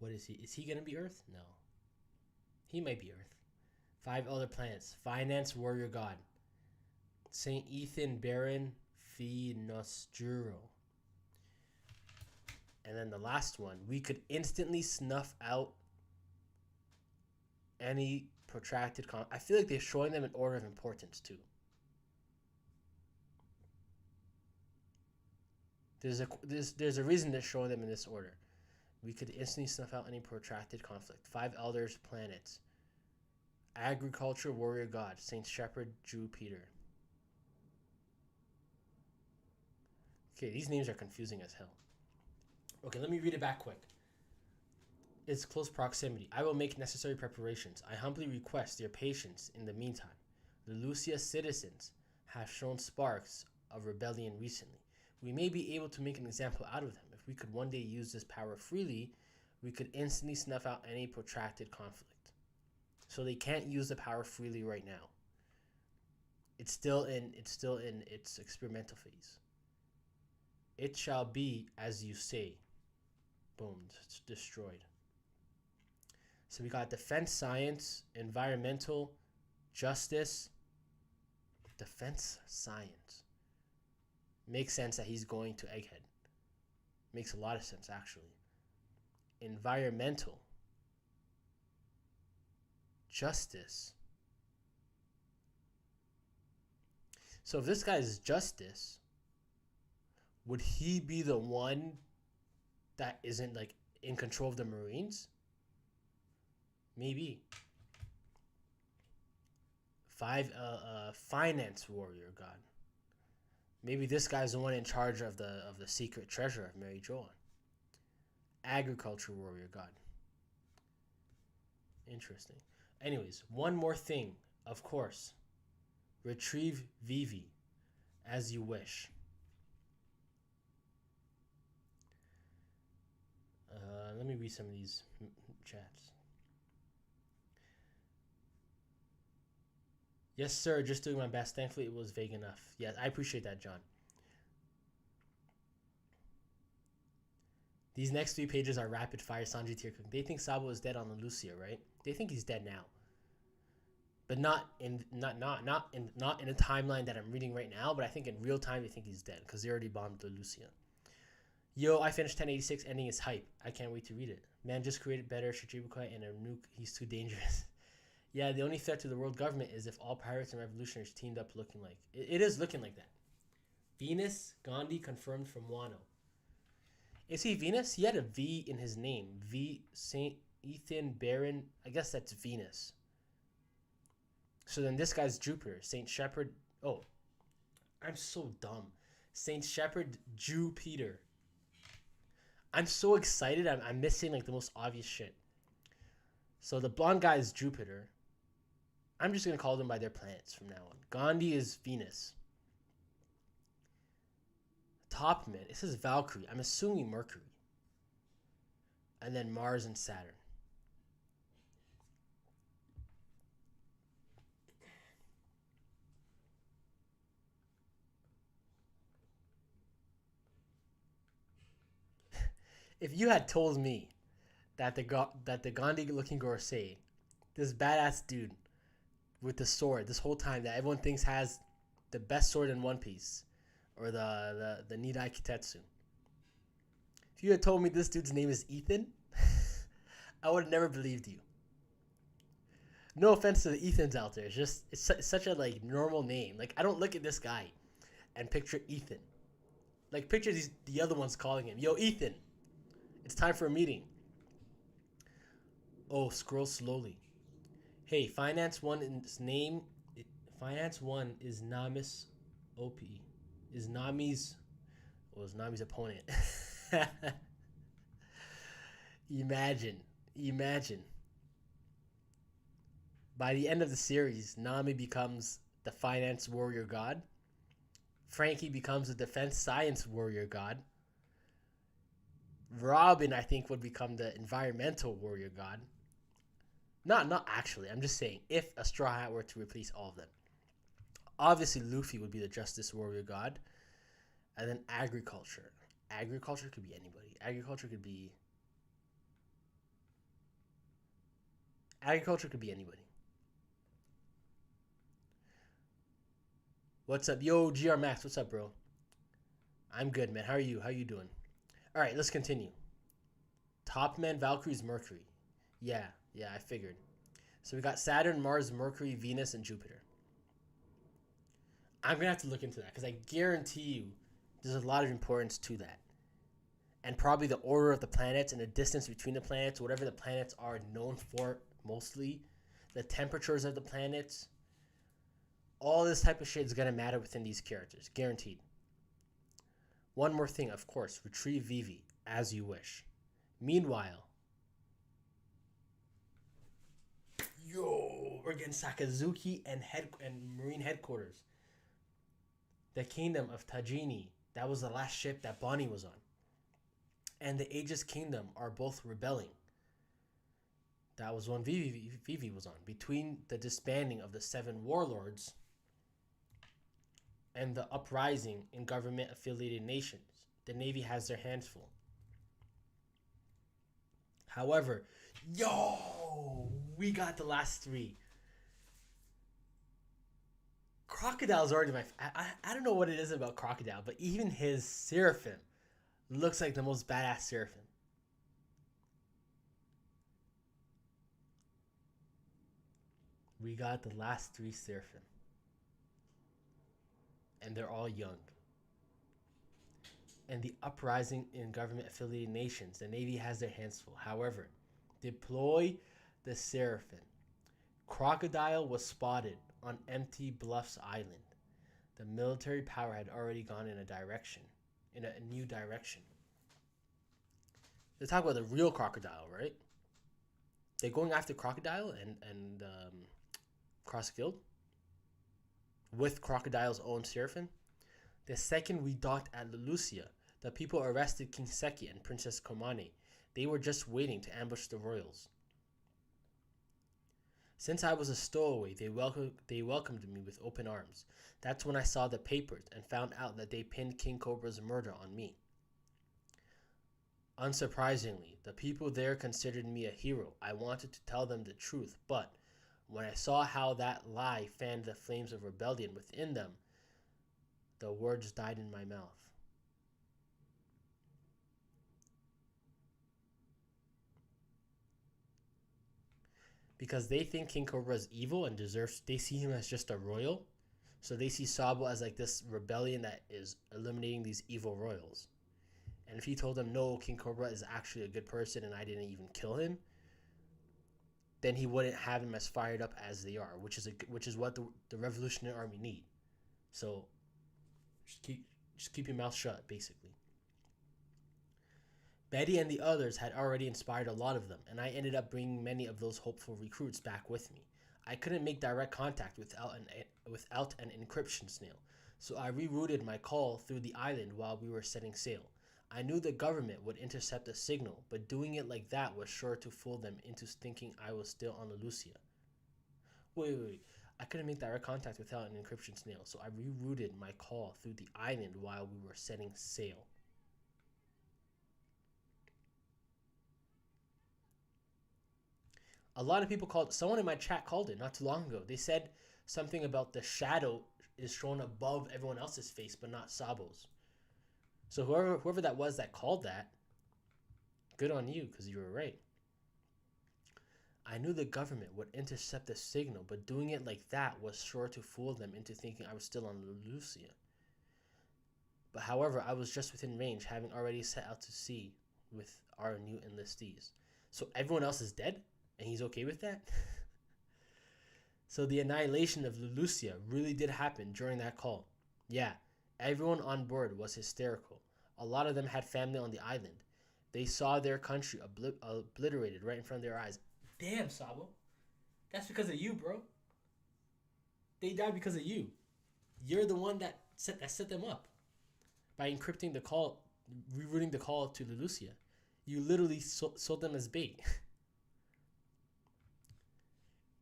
What is he? Is he gonna be Earth? No. He might be Earth. 5 other planets. Finance warrior god. Saint Ethan Baron Phi Nosturo. And then the last one. We could instantly snuff out any protracted I feel like they're showing them in order of importance too. There's a reason they're showing them in this order. We could instantly snuff out any protracted conflict. 5 elders, planets. Agriculture, warrior god. Saint Shepherd, Jew, Peter. Okay, these names are confusing as hell. Okay, let me read it back quick. It's close proximity. I will make necessary preparations. I humbly request your patience in the meantime. The Lucia citizens have shown sparks of rebellion recently. We may be able to make an example out of them. If we could one day use this power freely, we could instantly snuff out any protracted conflict. So they can't use the power freely right now. It's still in its experimental phase. It shall be as you say. Boom, it's destroyed. So we got defense science, environmental, justice, defense science. Makes sense that he's going to Egghead. Makes a lot of sense, actually. Environmental. Justice. So if this guy is justice, would he be the one that isn't like in control of the Marines? Maybe. 5 finance warrior god. Maybe this guy's the one in charge of the secret treasure of Mary Joan. Agriculture warrior god. Interesting. Anyways, one more thing, of course. Retrieve Vivi as you wish. Let me read some of these chats. Yes, sir. Just doing my best. Thankfully, it was vague enough. Yes, I appreciate that, John. These next 3 pages are rapid fire Sanji tier cooking. They think Sabo is dead on the Lucia, right? They think he's dead now, but not in a timeline that I'm reading right now. But I think in real time they think he's dead because they already bombed the Lucia. Yo, I finished 1086. Ending is hype. I can't wait to read it. Man just created better Shichibukai and a nuke. He's too dangerous. Yeah, the only threat to the world government is if all pirates and revolutionaries teamed up looking like... It is looking like that. Venus, Gandhi confirmed from Wano. Is he Venus? He had a V in his name. V. Saint Ethan Baron. I guess that's Venus. So then this guy's Jupiter. Saint Shepherd. Oh, I'm so dumb. Saint Shepherd, Jew, Peter. I'm so excited. I'm missing like the most obvious shit. So the blonde guy is Jupiter. I'm just going to call them by their planets from now on. Gandhi is Venus. Topman, it says Valkyrie. I'm assuming Mercury. And then Mars and Saturn. If you had told me that the Gandhi-looking Gorosei, this badass dude with the sword, this whole time that everyone thinks has the best sword in One Piece, or the Nidai Kitetsu. If you had told me this dude's name is Ethan, I would have never believed you. No offense to the Ethans out there, it's such a like normal name. Like I don't look at this guy and picture Ethan. Like picture the other ones calling him, "Yo, Ethan, it's time for a meeting." Oh, scroll slowly. Hey, Finance 1's name. Finance 1 is Namis OP. Is Nami's opponent. Imagine. By the end of the series, Nami becomes the finance warrior god. Frankie becomes the defense science warrior god. Robin, I think, would become the environmental warrior god. Not actually. I'm just saying, if a Straw Hat were to replace all of them. Obviously, Luffy would be the justice warrior god. And then agriculture. Agriculture could be anybody. Agriculture could be... Agriculture could be anybody. What's up? Yo, GR Max, what's up, bro? I'm good, man. How are you? How you doing? All right, let's continue. Top man Valkyrie's Mercury. Yeah, I figured. So we got Saturn, Mars, Mercury, Venus, and Jupiter. I'm gonna have to look into that because I guarantee you there's a lot of importance to that. And probably the order of the planets and the distance between the planets, whatever the planets are known for mostly, the temperatures of the planets, all this type of shit is gonna matter within these characters, guaranteed. One more thing, of course, retrieve Vivi as you wish. Meanwhile, we're getting Sakazuki and Marine headquarters. The Kingdom of Tajini. That was the last ship that Bonnie was on. And the Aegis Kingdom are both rebelling. That was when Vivi was on. Between the disbanding of the 7 warlords and the uprising in government-affiliated nations, the Navy has their hands full. However, we got the last 3. Crocodile's already I don't know what it is about Crocodile, but even his Seraphim looks like the most badass Seraphim. We got the last 3 Seraphim. And they're all young. And the uprising in government-affiliated nations, the Navy has their hands full. However, deploy the Seraphim. Crocodile was spotted on Empty Bluffs Island. The military power had already gone in a new direction. They talk about the real Crocodile, right? They're going after Crocodile and Cross Guild with Crocodile's own Seraphim. The second we docked at Lelucia, the people arrested King Seki and Princess Komane. They were just waiting to ambush the royals. Since I was a stowaway, they welcomed me with open arms. That's when I saw the papers and found out that they pinned King Cobra's murder on me. Unsurprisingly, the people there considered me a hero. I wanted to tell them the truth, but when I saw how that lie fanned the flames of rebellion within them, the words died in my mouth. Because they think King Cobra is evil and they see him as just a royal. So they see Sabo as like this rebellion that is eliminating these evil royals. And if he told them, no, King Cobra is actually a good person and I didn't even kill him, then he wouldn't have them as fired up as they are, which is what the Revolutionary Army need. So just keep your mouth shut, basically. Betty and the others had already inspired a lot of them, and I ended up bringing many of those hopeful recruits back with me. I couldn't make direct contact without an encryption snail, so I rerouted my call through the island while we were setting sail. I knew the government would intercept the signal, but doing it like that was sure to fool them into thinking I was still on Lelucia. Wait. I couldn't make direct contact without an encryption snail, so I rerouted my call through the island while we were setting sail. A lot of people someone in my chat called it not too long ago. They said something about the shadow is shown above everyone else's face, but not Sabo's. So whoever that was that called that, good on you, because you were right. I knew the government would intercept the signal, but doing it like that was sure to fool them into thinking I was still on Lelucia. But however, I was just within range, having already set out to sea with our new enlistees. So everyone else is dead? And he's okay with that? So the annihilation of Lelucia really did happen during that call. Yeah, everyone on board was hysterical. A lot of them had family on the island. They saw their country obliterated right in front of their eyes. Damn, Sabo. That's because of you, bro. They died because of you. You're the one that set them up. By encrypting the call, rerouting the call to Lelucia. You literally sold them as bait.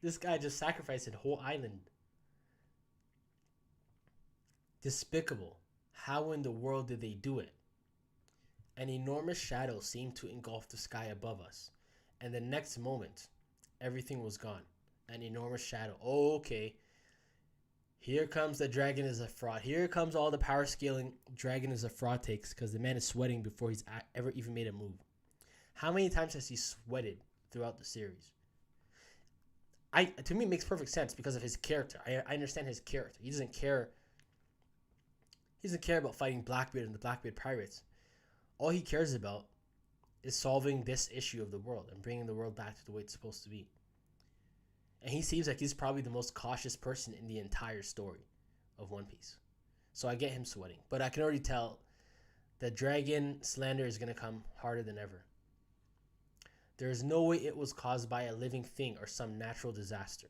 This guy just sacrificed a whole island. Despicable. How in the world did they do it? An enormous shadow seemed to engulf the sky above us, and the next moment, everything was gone. An enormous shadow. Oh, okay. Here comes the dragon is a fraud. Here comes all the power scaling dragon is a fraud takes because the man is sweating before he's ever even made a move. How many times has he sweated throughout the series? To me, it makes perfect sense because of his character. I understand his character. He doesn't care. He doesn't care about fighting Blackbeard and the Blackbeard pirates. All he cares about is solving this issue of the world and bringing the world back to the way it's supposed to be. And he seems like he's probably the most cautious person in the entire story of One Piece. So I get him sweating. But I can already tell that dragon slander is going to come harder than ever. There is no way it was caused by a living thing or some natural disaster.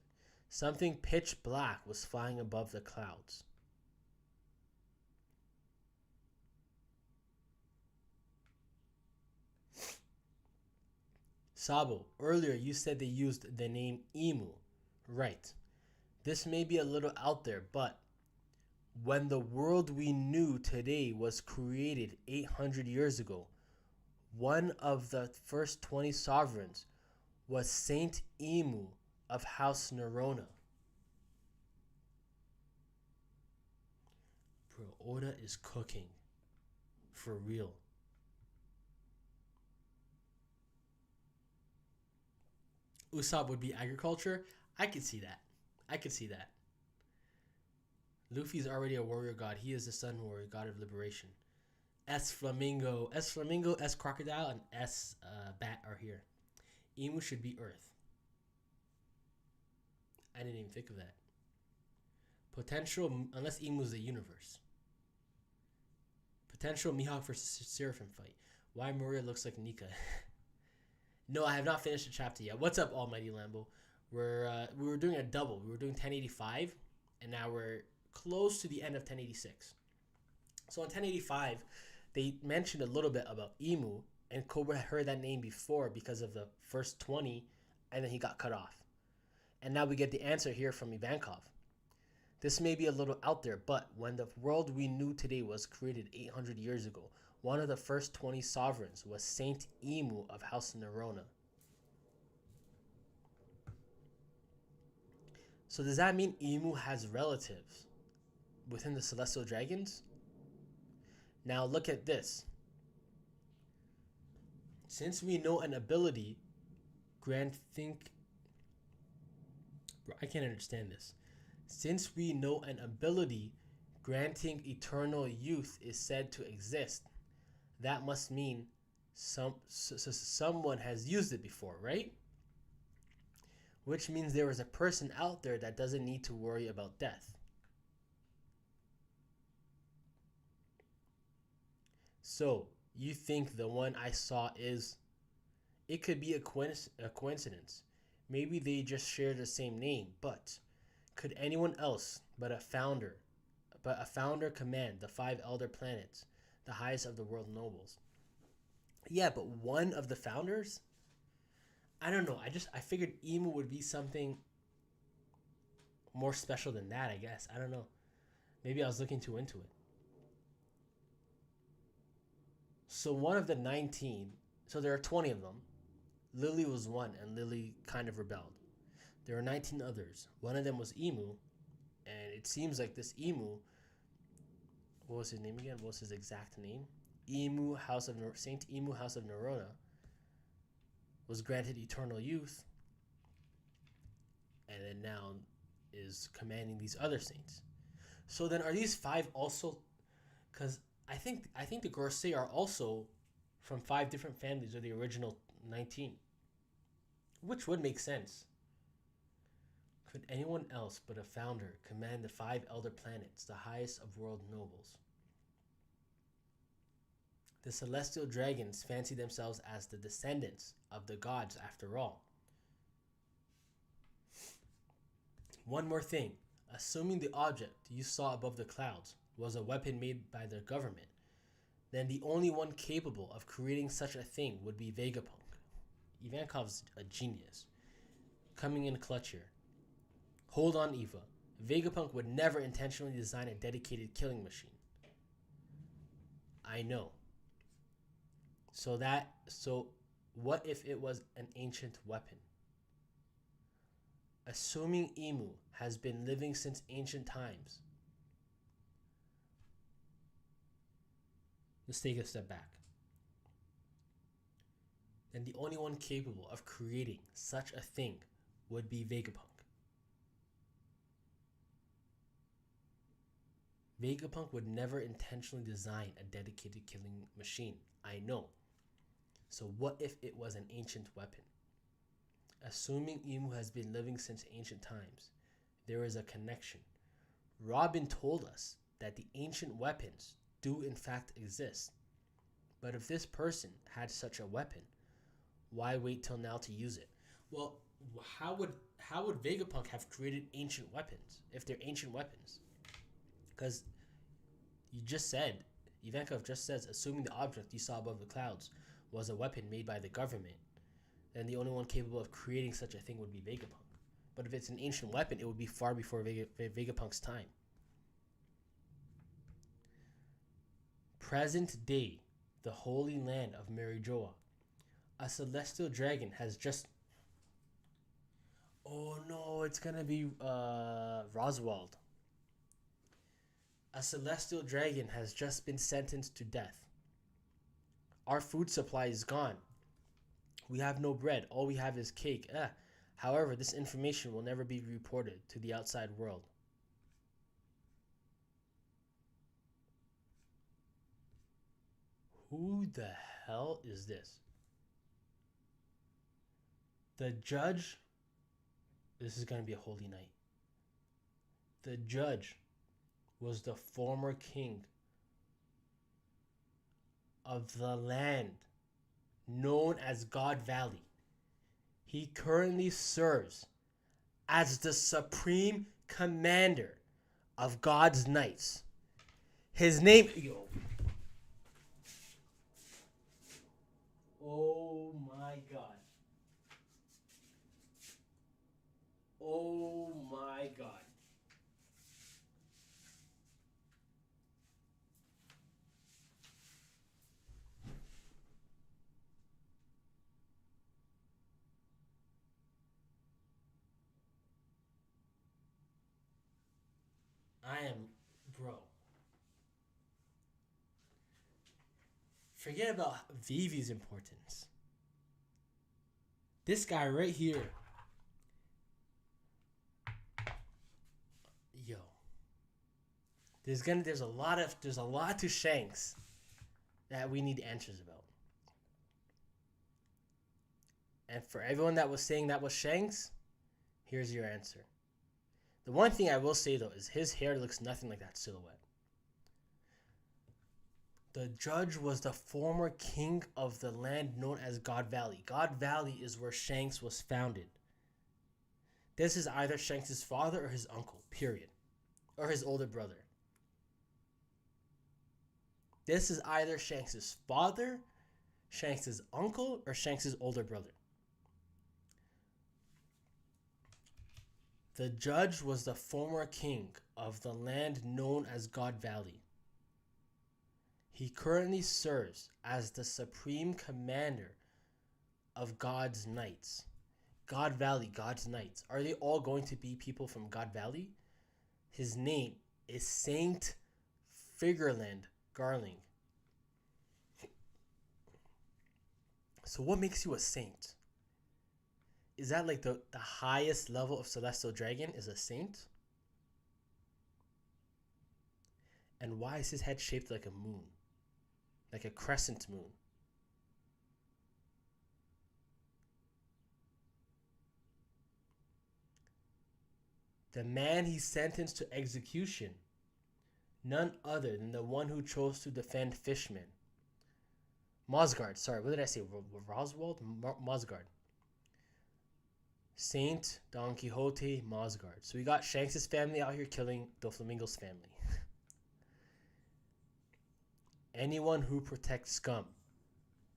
Something pitch black was flying above the clouds. Sabo, earlier you said they used the name Imu. Right. This may be a little out there, but when the world we knew today was created 800 years ago, one of the first 20 sovereigns was Saint Imu of House Nerona. Bro, Oda is cooking. For real. Usopp would be agriculture. I could see that. I could see that. Luffy's already a warrior god. He is the sun warrior, god of liberation. S Flamingo, S Crocodile, and S Bat are here. Imu should be Earth. I didn't even think of that. Potential, unless Imu's the universe. Potential Mihawk versus Seraphim fight. Why Maria looks like Nika. No, I have not finished the chapter yet. What's up, Almighty Lambo? We were doing a double. We were doing 1085, and now we're close to the end of 1086. So in 1085, they mentioned a little bit about Imu, and Cobra had heard that name before because of the first 20, and then he got cut off. And now we get the answer here from Ivankov. This may be a little out there, but when the world we knew today was created 800 years ago, one of the first 20 sovereigns was Saint Imu of House Nerona. So does that mean Imu has relatives within the Celestial Dragons? Now look at this. Since we know an ability, I can't understand this. Since we know an ability granting eternal youth is said to exist, that must mean someone has used it before, right? Which means there is a person out there that doesn't need to worry about death. So, you think the one I saw is... It could be a coincidence. Maybe they just share the same name, but could anyone else but a founder command the 5 elder planets, the highest of the world nobles? Yeah, but one of the founders? I don't know. I figured Imu would be something more special than that, I guess. I don't know. Maybe I was looking too into it. So one of the 19, so there are 20 of them. Lily was one, and Lily kind of rebelled. There were 19 others. One of them was Imu, and it seems like this Imu, what was his name again? What was his exact name? Saint Imu House of Nerona was granted eternal youth, and then now is commanding these other saints. So then, are these 5 also? Because I think the Gorosei are also from 5 different families of the original 19, which would make sense. Could anyone else but a founder command the 5 elder planets, the highest of world nobles? The celestial dragons fancy themselves as the descendants of the gods after all. One more thing. Assuming the object you saw above the clouds was a weapon made by the government, then the only one capable of creating such a thing would be Vegapunk. Ivankov's a genius. Coming in clutch here. Hold on, Eva. Vegapunk would never intentionally design a dedicated killing machine. I know. So what if it was an ancient weapon? Assuming Emu has been living since ancient times. Let's take a step back. Then the only one capable of creating such a thing would be Vegapunk. Vegapunk would never intentionally design a dedicated killing machine. I know. So what if it was an ancient weapon? Assuming Emu has been living since ancient times, there is a connection. Robin told us that the ancient weapons do in fact exist. But if this person had such a weapon, why wait till now to use it? Well, how would Vegapunk have created ancient weapons if they're ancient weapons? Because Ivankov just says, assuming the object you saw above the clouds was a weapon made by the government, then the only one capable of creating such a thing would be Vegapunk. But if it's an ancient weapon, it would be far before Vegapunk's time. Present day, the holy land of Marijoa. A celestial dragon has just... Oh no, it's gonna be Roswald. A celestial dragon has just been sentenced to death. Our food supply is gone. We have no bread. All we have is cake. However, this information will never be reported to the outside world. Who the hell is this? The judge... This is going to be a holy night. The judge was the former king of the land known as God Valley. He currently serves as the supreme commander of God's Knights. His name... Yo. Oh my God. Oh my God. Bro. Forget about Vivi's importance. This guy right here. Yo. There's a lot to Shanks that we need answers about. And for everyone that was saying that was Shanks, here's your answer. The one thing I will say though is his hair looks nothing like that silhouette. The judge was the former king of the land known as God Valley. God Valley is where Shanks was founded. This is either Shanks' father or his uncle, period. Or his older brother. This is either Shanks' father, Shanks' uncle, or Shanks' older brother. The judge was the former king of the land known as God Valley. He currently serves as the supreme commander of God's Knights. God Valley, God's Knights. Are they all going to be people from God Valley? His name is Saint Figureland Garling. So what makes you a saint? Is that like the highest level of celestial dragon is a saint? And why is his head shaped like a moon? Like a crescent moon? The man he sentenced to execution, none other than the one who chose to defend Fishman. Mosgard, sorry, what did I say? Roswald? Mosgard. Saint Don Quixote Mosgard. So we got Shanks' family out here killing Doflamingo's family. Anyone who protects scum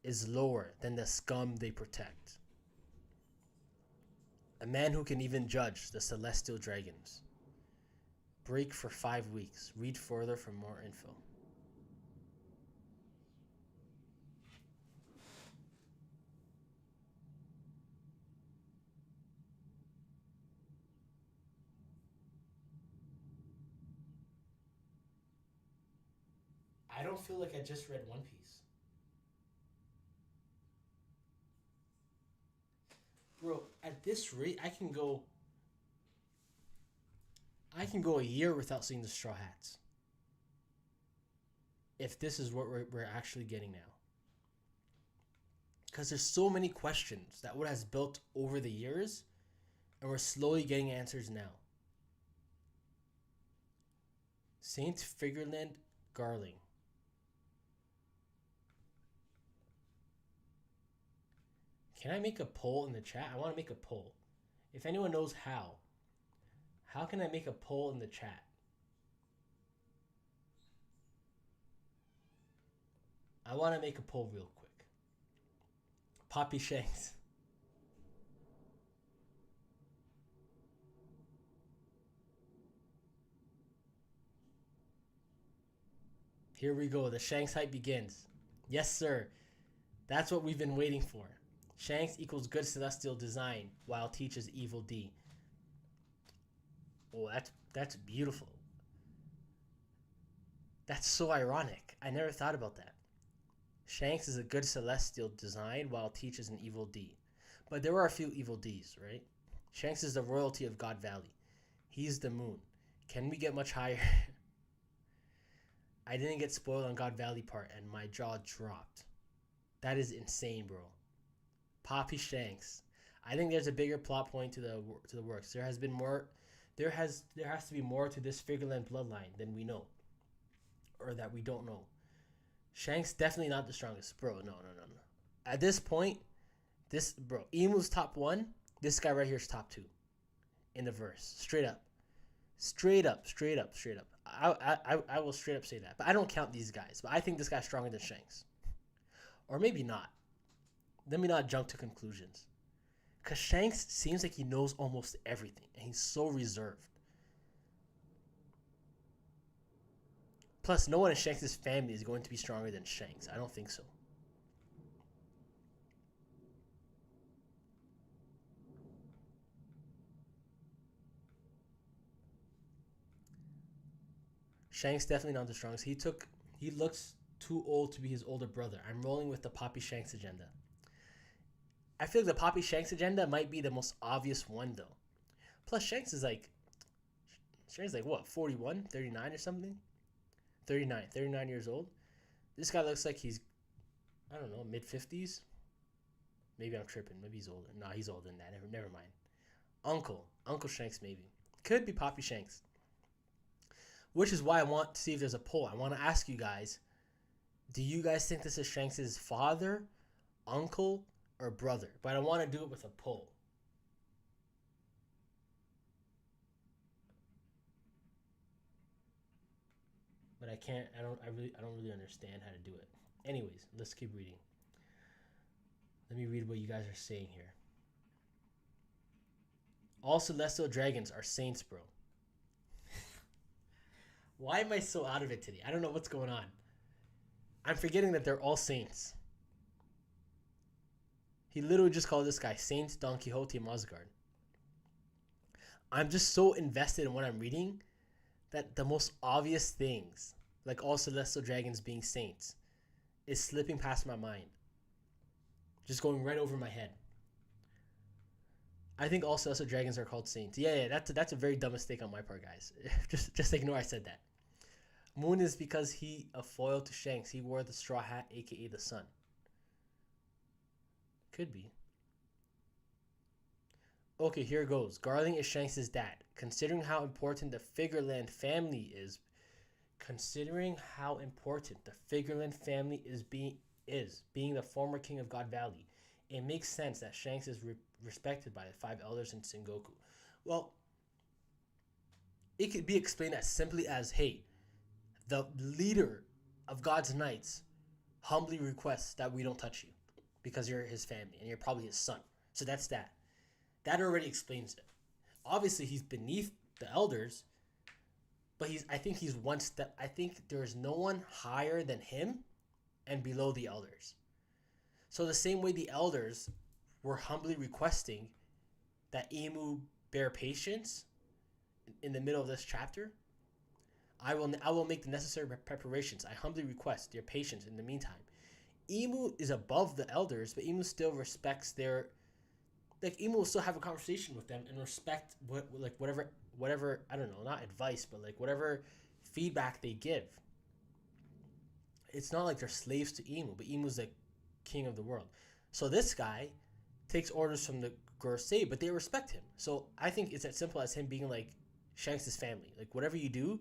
is lower than the scum they protect. A man who can even judge the celestial dragons. Break for 5 weeks. Read further for more info. don't feel like I just read One Piece. Bro, at this rate, I can go a year without seeing the Straw Hats. If this is what we're actually getting now. Because there's so many questions that what has built over the years, and we're slowly getting answers now. Saint Figureland Garling. Can I make a poll in the chat? I want to make a poll. If anyone knows how can I make a poll in the chat? I want to make a poll real quick. Poppy Shanks. Here we go. The Shanks hype begins. Yes, sir. That's what we've been waiting for. Shanks equals good celestial design, while teaches evil D. Oh, that's beautiful. That's so ironic. I never thought about that. Shanks is a good celestial design, while teaches an evil D. But there are a few evil Ds, right? Shanks is the royalty of God Valley. He's the moon. Can we get much higher? I didn't get spoiled on God Valley part, and my jaw dropped. That is insane, bro. Poppy Shanks. I think there's a bigger plot point to the works. There has been more. There has to be more to this Figureland bloodline than we know, or that we don't know. Shanks definitely not the strongest, bro. No. At this point, Emu's top 1. This guy right here is top 2 in the verse. Straight up. I will straight up say that. But I don't count these guys. But I think this guy's stronger than Shanks, or maybe not. Let me not jump to conclusions. Because Shanks seems like he knows almost everything, and he's so reserved. Plus, no one in Shanks' family is going to be stronger than Shanks. I don't think so. Shanks definitely not the strongest. He looks too old to be his older brother. I'm rolling with the Poppy Shanks agenda. I feel like the Poppy Shanks agenda might be the most obvious one, though. Plus, Shanks is like what, 41, 39 or something? 39 years old. This guy looks like he's, I don't know, mid-50s. Maybe I'm tripping. Maybe he's older. No, he's older than that. Never mind. Uncle Shanks maybe. Could be Poppy Shanks. Which is why I want to see if there's a poll. I want to ask you guys, do you guys think this is Shanks' father, uncle, or brother? But I want to do it with a poll. But I can't. I don't really understand how to do it. Anyways, let's keep reading. Let me read what you guys are saying here. All celestial dragons are saints, bro. Why am I so out of it today? I don't know what's going on. I'm forgetting that they're all saints. He literally just called this guy Saint Don Quixote Mosgard. I'm just so invested in what I'm reading that the most obvious things, like all celestial dragons being saints, is slipping past my mind. Just going right over my head. I think all celestial dragons are called saints. Yeah, that's a very dumb mistake on my part, guys. just ignore I said that. Moon is because he a foil to Shanks. He wore the straw hat, aka the sun. Could be. Okay, here goes. Garling is Shanks' dad. Considering how important the Figureland family is, being the former king of God Valley, it makes sense that Shanks is respected by the 5 elders in Sengoku. Well, it could be explained as simply as, hey, the leader of God's Knights humbly requests that we don't touch you because you're his family and you're probably his son. So that's that. That already explains it. Obviously, he's beneath the elders, but I think he's one step. I think there is no one higher than him and below the elders. So the same way the elders were humbly requesting that Emu bear patience in the middle of this chapter, I will make the necessary preparations. I humbly request your patience in the meantime. Imu is above the elders, but Imu still respects their like Imu will still have a conversation with them and respect whatever I don't know, not advice, but like whatever feedback they give. It's not like they're slaves to Imu, but Imu's the king of the world. So this guy takes orders from the Gorosei, but they respect him. So I think it's as simple as him being like Shanks' family. Like whatever you do,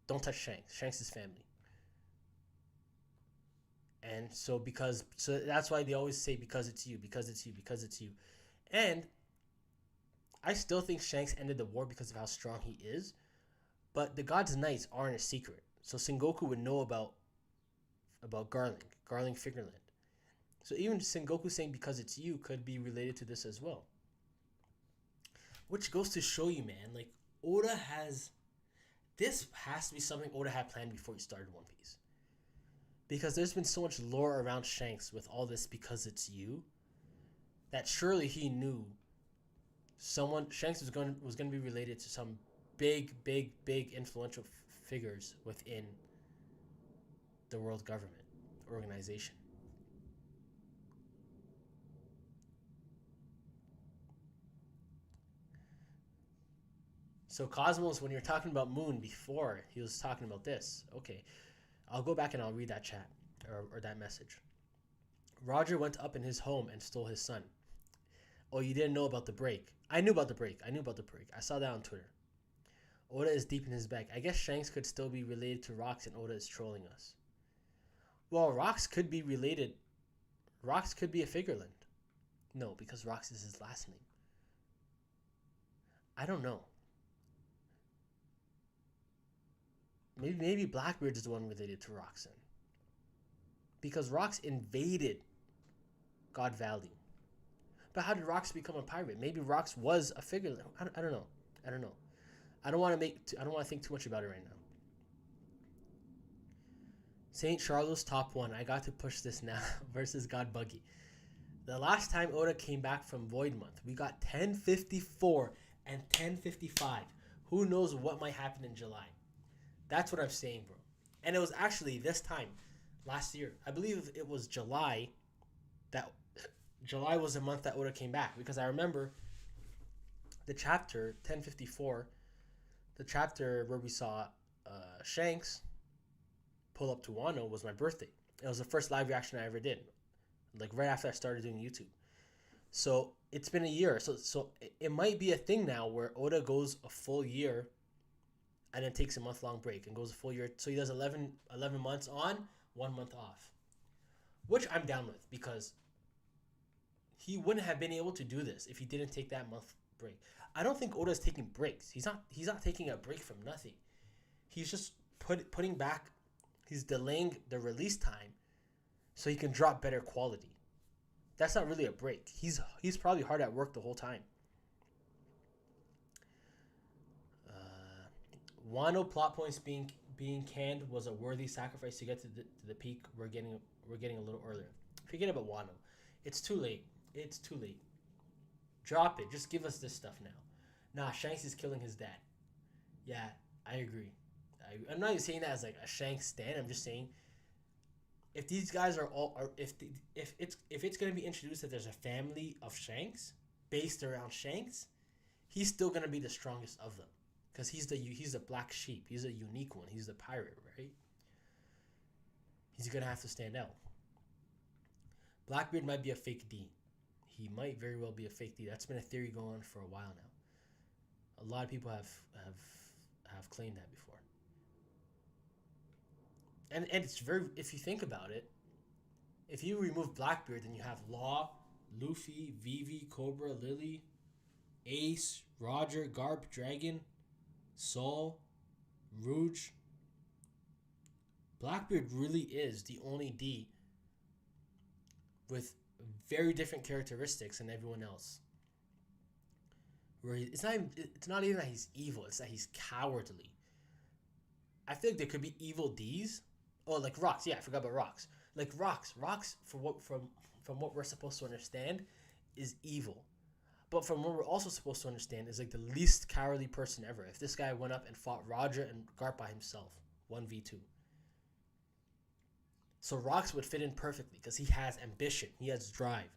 don't touch Shanks. Shanks' family. And so that's why they always say because it's you, because it's you, because it's you. And I still think Shanks ended the war because of how strong he is, but the God's Knights aren't a secret. So Sengoku would know about Garling Figureland. So even Sengoku saying because it's you could be related to this as well. Which goes to show you, man, like Oda has this has to be something Oda had planned before he started One Piece. Because there's been so much lore around Shanks with all this because it's you that surely he knew Shanks was going to be related to some big influential figures within the world government organization. So Cosmos, when you're talking about Moon before, he was talking about this. Okay, I'll go back and I'll read that chat or that message. Roger went up in his home and stole his son. Oh, you didn't know about the break. I knew about the break. I saw that on Twitter. Oda is deep in his bag. I guess Shanks could still be related to Rocks and Oda is trolling us. Well, Rocks could be related. Rocks could be a Figureland. No, because Rocks is his last name. I don't know. Maybe Blackbeard is the one related to Roxen. Because Rocks invaded God Valley. But how did Rocks become a pirate? Maybe Rocks was a figure. I don't know. I don't want to think too much about it right now. Saint Charles top 1. I got to push this now versus God Buggy. The last time Oda came back from Void Month, we got 1054 and 1055. Who knows what might happen in July? That's what I'm saying, bro. And it was actually this time last year. I believe it was July July was the month that Oda came back, because I remember the chapter 1054, the chapter where we saw Shanks pull up to Wano was my birthday. It was the first live reaction I ever did, like right after I started doing YouTube. So it's been a year. So it might be a thing now where Oda goes a full year and then takes a month-long break and goes a full year. So he does 11 months on, 1 month off, which I'm down with, because he wouldn't have been able to do this if he didn't take that month break. I don't think Oda's taking breaks. He's not taking a break from nothing. He's just putting back. He's delaying the release time so he can drop better quality. That's not really a break. He's probably hard at work the whole time. Wano plot points being canned was a worthy sacrifice to get to the peak. We're getting a little earlier. Forget about Wano. It's too late. Drop it. Just give us this stuff now. Nah, Shanks is killing his dad. Yeah, I agree. I'm not even saying that as like a Shanks stand. I'm just saying, if these guys if it's gonna be introduced that there's a family of Shanks based around Shanks, he's still gonna be the strongest of them, because he's the black sheep. He's a unique one. He's the pirate, right? He's gonna have to stand out. Blackbeard might be a fake D. He might very well be a fake D. That's been a theory going on for a while now. A lot of people have claimed that before. And it's very, if you think about it, if you remove Blackbeard, then you have Law, Luffy, Vivi, Cobra, Lily, Ace, Roger, Garp, Dragon, Sol, Rouge. Blackbeard really is the only D with very different characteristics than everyone else. Where it's not even that he's evil, it's that he's cowardly. I feel like there could be evil D's. Oh, like Rocks. Yeah, I forgot about Rocks. Like Rocks from what we're supposed to understand is evil. But from what we're also supposed to understand is like the least cowardly person ever. If this guy went up and fought Roger and Garp by himself, 1v2. So Rox would fit in perfectly because he has ambition. He has drive.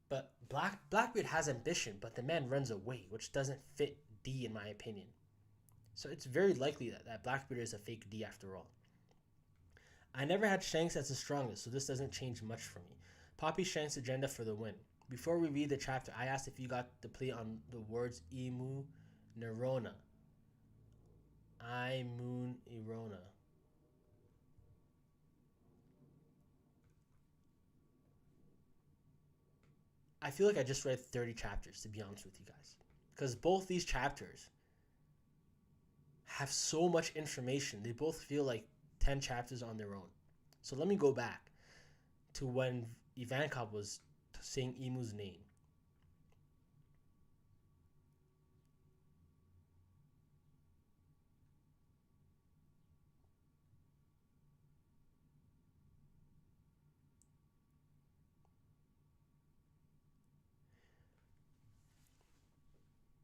But Blackbeard has ambition, but the man runs away, which doesn't fit D in my opinion. So it's very likely that Blackbeard is a fake D after all. I never had Shanks as the strongest, so this doesn't change much for me. Poppy Shanks' agenda for the win. Before we read the chapter, I asked if you got the play on the words Emu Nerona. I Moon Irona. I feel like I just read 30 chapters, to be honest with you guys. Because both these chapters have so much information. They both feel like 10 chapters on their own. So let me go back to when Ivankov was saying Emu's name.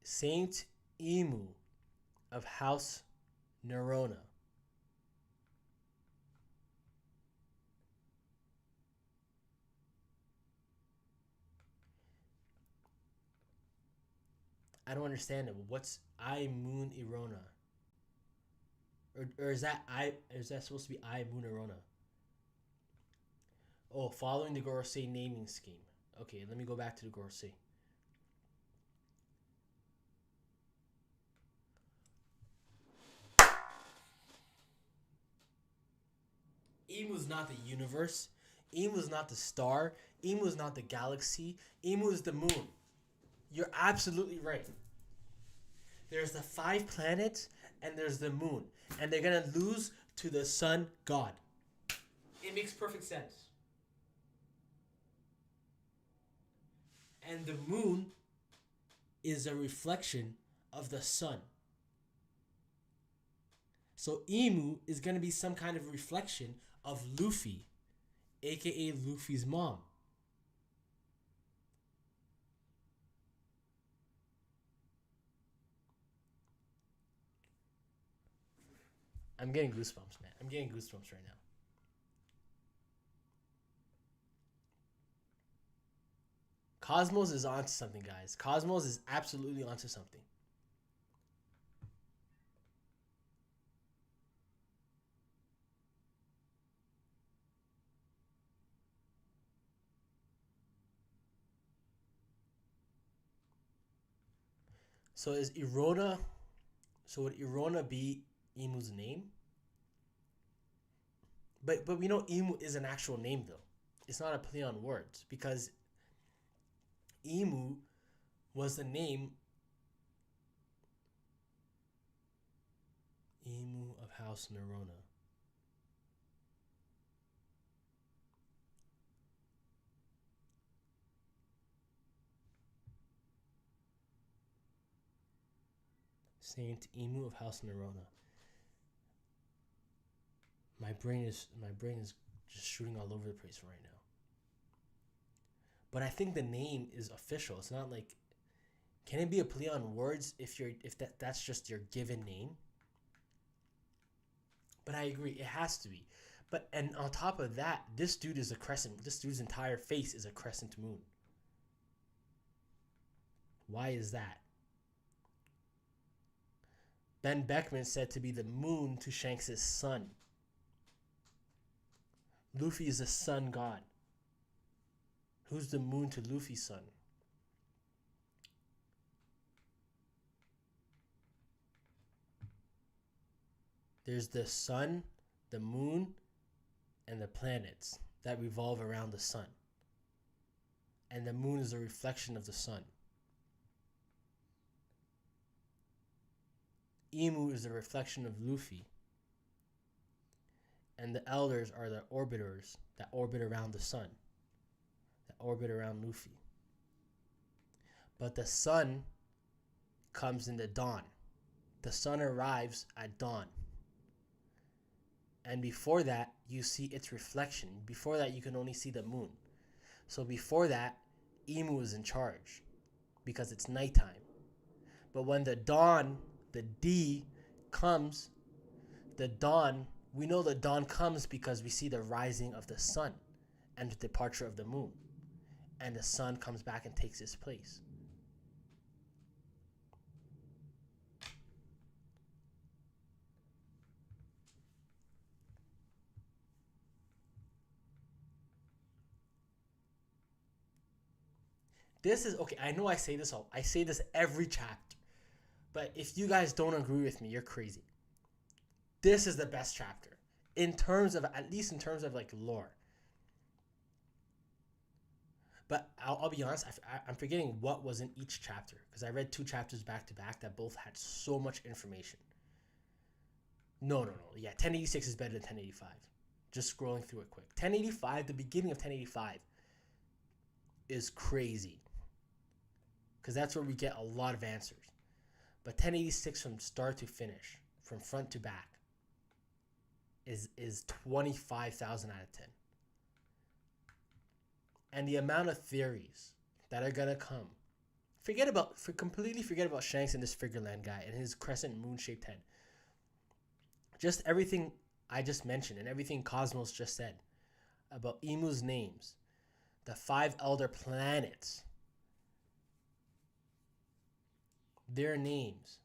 Saint Emu of House Nerona. I don't understand it. What's I Moon Irona? Or is that supposed to be I Moon Irona? Oh, following the Gorosei naming scheme. Okay, let me go back to the Gorosei. Emu is not the universe. Emu is not the star. Emu is not the galaxy. Emu is the moon. You're absolutely right. There's the 5 planets and there's the moon. And they're going to lose to the sun god. It makes perfect sense. And the moon is a reflection of the sun. So Emu is going to be some kind of reflection of Luffy, aka Luffy's mom. I'm getting goosebumps, man. I'm getting goosebumps right now. Cosmos is onto something, guys. Cosmos is absolutely onto something. So is Irona? So would Irona be Emu's name? But we know Emu is an actual name though. It's not a play on words because Emu was the name. Emu of House Nerona. Saint Emu of House Nerona. My brain is just shooting all over the place right now. But I think the name is official. It's not like, can it be a play on words if that's just your given name? But I agree, it has to be. But and on top of that, this dude is a crescent. This dude's entire face is a crescent moon. Why is that? Ben Beckman said to be the moon to Shanks' sun. Luffy is a sun god. Who's the moon to Luffy's sun? There's the sun, the moon, and the planets that revolve around the sun. And the moon is a reflection of the sun. Emu is a reflection of Luffy. And the elders are the orbiters that orbit around the sun, that orbit around Luffy. But the sun comes in the dawn. The sun arrives at dawn. And before that, you see its reflection. Before that, you can only see the moon. So before that, Emu is in charge. because it's nighttime. But when the dawn, the D, comes, the dawn, we know the dawn comes because we see the rising of the sun and the departure of the moon. And the sun comes back and takes its place. This is okay. I know I say this every chapter. But if you guys don't agree with me, you're crazy. This is the best chapter in terms of, at least in terms of like lore. But I'll be honest, I'm forgetting what was in each chapter because I read two chapters back to back that both had so much information. No, no, no. Yeah, 1086 is better than 1085. Just scrolling through it quick. 1085, the beginning of 1085 is crazy because that's where we get a lot of answers. But 1086 from start to finish, from front to back, is 25,000 out of 10. And the amount of theories that are gonna come. Completely forget about Shanks and this Figureland guy and his crescent moon shaped head. Just everything I just mentioned and everything Cosmos just said about Emu's names, the 5 elder planets, their names,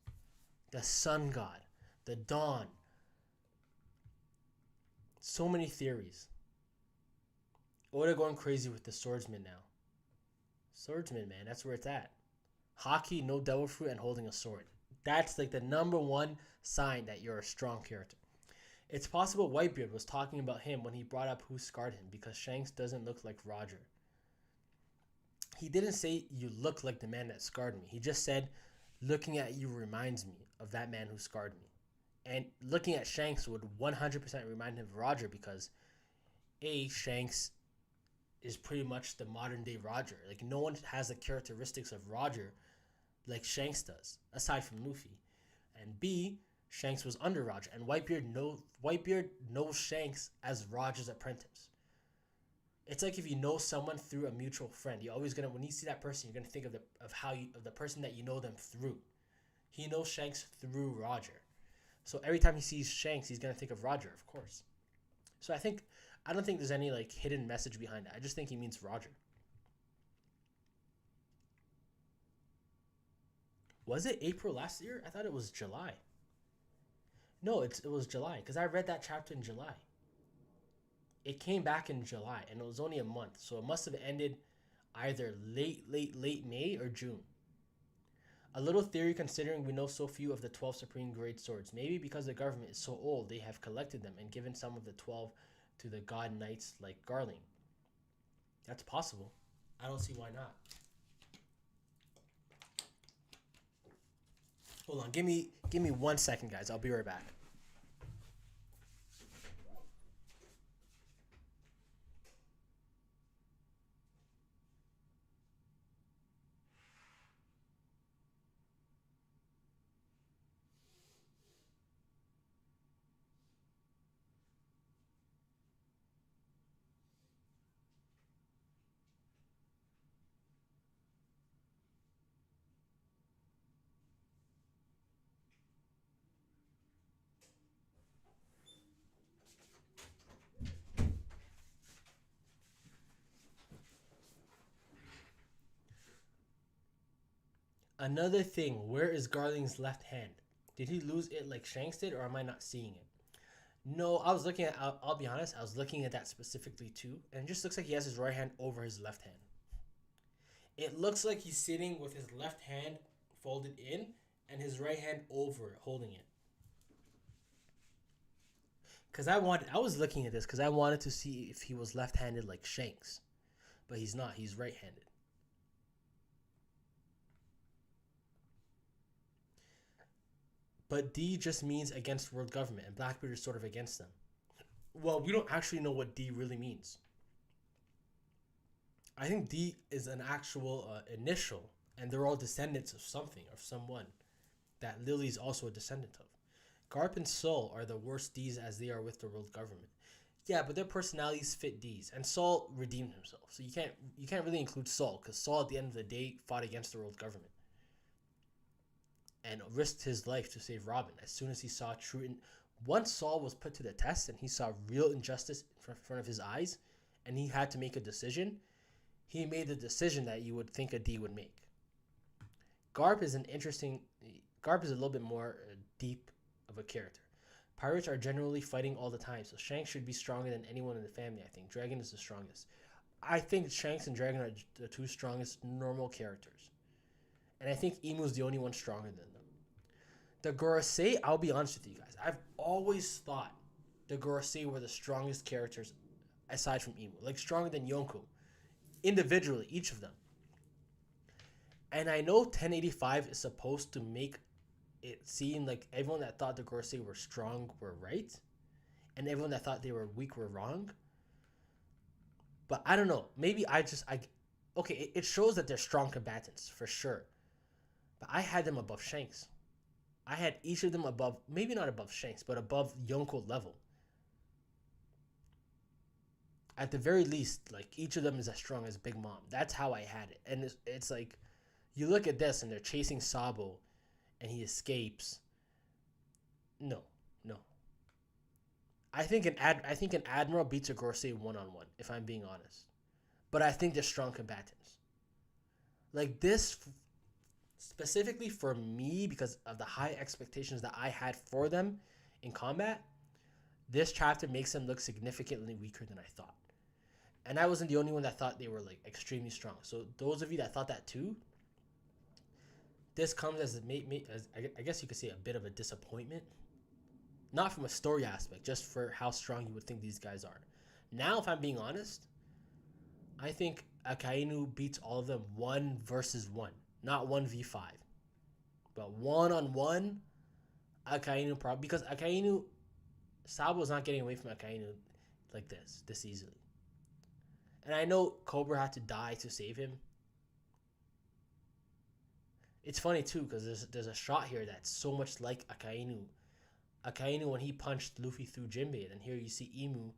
the sun god, the dawn. So many theories. Oda going crazy with the swordsman now. Swordsman, man, that's where it's at. Hockey, no devil fruit, and holding a sword. That's like the number one sign that you're a strong character. It's possible Whitebeard was talking about him when he brought up who scarred him because Shanks doesn't look like Roger. He didn't say you look like the man that scarred me. He just said looking at you reminds me of that man who scarred me. And looking at Shanks would 100% remind him of Roger because Shanks is pretty much the modern day Roger. Like no one has the characteristics of Roger like Shanks does, aside from Luffy. And B, Shanks was under Roger, and Whitebeard knows Shanks as Roger's apprentice. It's like if you know someone through a mutual friend, you're always gonna, when you see that person, you're gonna think of the person that you know them through. He knows Shanks through Roger, so every time he sees Shanks, he's gonna think of Roger, of course. So I don't think there's any like hidden message behind it. I just think he means Roger. Was it April last year? I thought it was July. No, it was July because I read that chapter in July. It came back in July and it was only a month, so it must have ended either late May or June. A little theory considering we know so few of the 12 supreme grade swords. Maybe because the government is so old, they have collected them and given some of the 12 to the god knights like Garling. That's possible. I don't see why not. Hold on, give me 1 second, guys. I'll be right back. Another thing, where is Garling's left hand? Did he lose it like Shanks did, or am I not seeing it? No, I was looking at. I'll be honest. I was looking at that specifically too, and it just looks like he has his right hand over his left hand. It looks like he's sitting with his left hand folded in and his right hand over it, holding it. I was looking at this because I wanted to see if he was left-handed like Shanks, but he's not. He's right-handed. But D just means against world government, and Blackbeard is sort of against them. Well, we don't actually know what D really means. I think D is an actual initial, and they're all descendants of something, of someone that Lily's also a descendant of. Garp and Soul are the worst D's as they are with the world government. Yeah, but their personalities fit these, and Saul redeemed himself. So you can't really include Saul because Saul at the end of the day fought against the world government and risked his life to save Robin. As soon as he saw once Saul was put to the test and he saw real injustice in front of his eyes, and he had to make a decision, he made the decision that you would think a D would make. Garp is an interesting. Garp is a little bit more deep of a character. Pirates are generally fighting all the time, so Shanks should be stronger than anyone in the family, I think. Dragon is the strongest. I think Shanks and Dragon are the two strongest normal characters. And I think Emu's the only one stronger than them. The Gorosei, I'll be honest with you guys. I've always thought the Gorosei were the strongest characters aside from Emu. Like stronger than Yonko. Individually, each of them. And I know 1085 is supposed to make it seemed like everyone that thought the Gorosei were strong were right, and everyone that thought they were weak were wrong. But I don't know. Maybe okay. It shows that they're strong combatants for sure. But I had them above Shanks. I had each of them above, maybe not above Shanks, but above Yonko level. At the very least, like each of them is as strong as Big Mom. That's how I had it, and it's like you look at this and they're chasing Sabo and he escapes. No, no. I think an admiral beats a Gorosei 1-on-1, if I'm being honest. But I think they're strong combatants. Like this, specifically for me, because of the high expectations that I had for them in combat, this chapter makes them look significantly weaker than I thought. And I wasn't the only one that thought they were like extremely strong. So those of you that thought that too, this comes as I guess you could say a bit of a disappointment. Not from a story aspect, just for how strong you would think these guys are. Now, if I'm being honest, I think Akainu beats all of them 1-versus-1, not 1v5. But 1-on-1, Akainu probably, because Akainu, Sabo's not getting away from Akainu like this easily. And I know Cobra had to die to save him. It's funny too because there's a shot here that's so much like Akainu. Akainu when he punched Luffy through Jinbei, and here you see Emu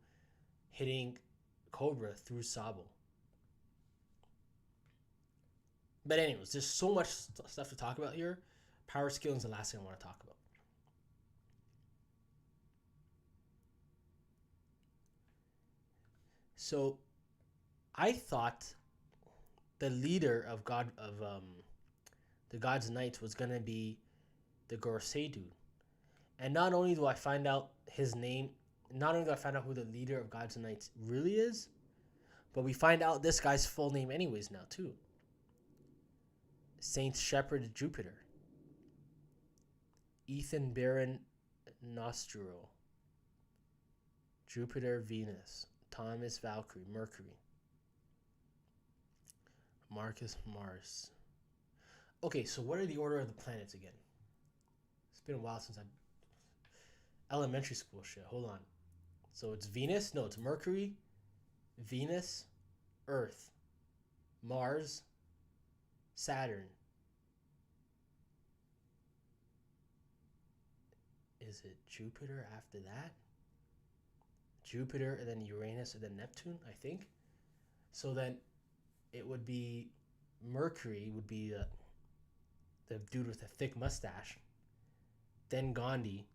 hitting Cobra through Sabo. But anyways, there's so much stuff to talk about here. Power scaling is the last thing I want to talk about. So, I thought the leader of the God's Knights was gonna be the Gorosei dude. And not only do I find out his name, not only do I find out who the leader of God's Knights really is, but we find out this guy's full name anyways now too. Saint Shepherd Jupiter. Ethan Baron Nostro. Jupiter Venus. Thomas Valkyrie Mercury. Marcus Mars. Okay, so what are the order of the planets again? It's been a while since elementary school shit. Hold on. So it's Venus? No, it's Mercury, Venus, Earth, Mars, Saturn. Is it Jupiter after that? Jupiter and then Uranus and then Neptune, I think. So then it would be Mercury would be the dude with the thick mustache. Then Gandhi.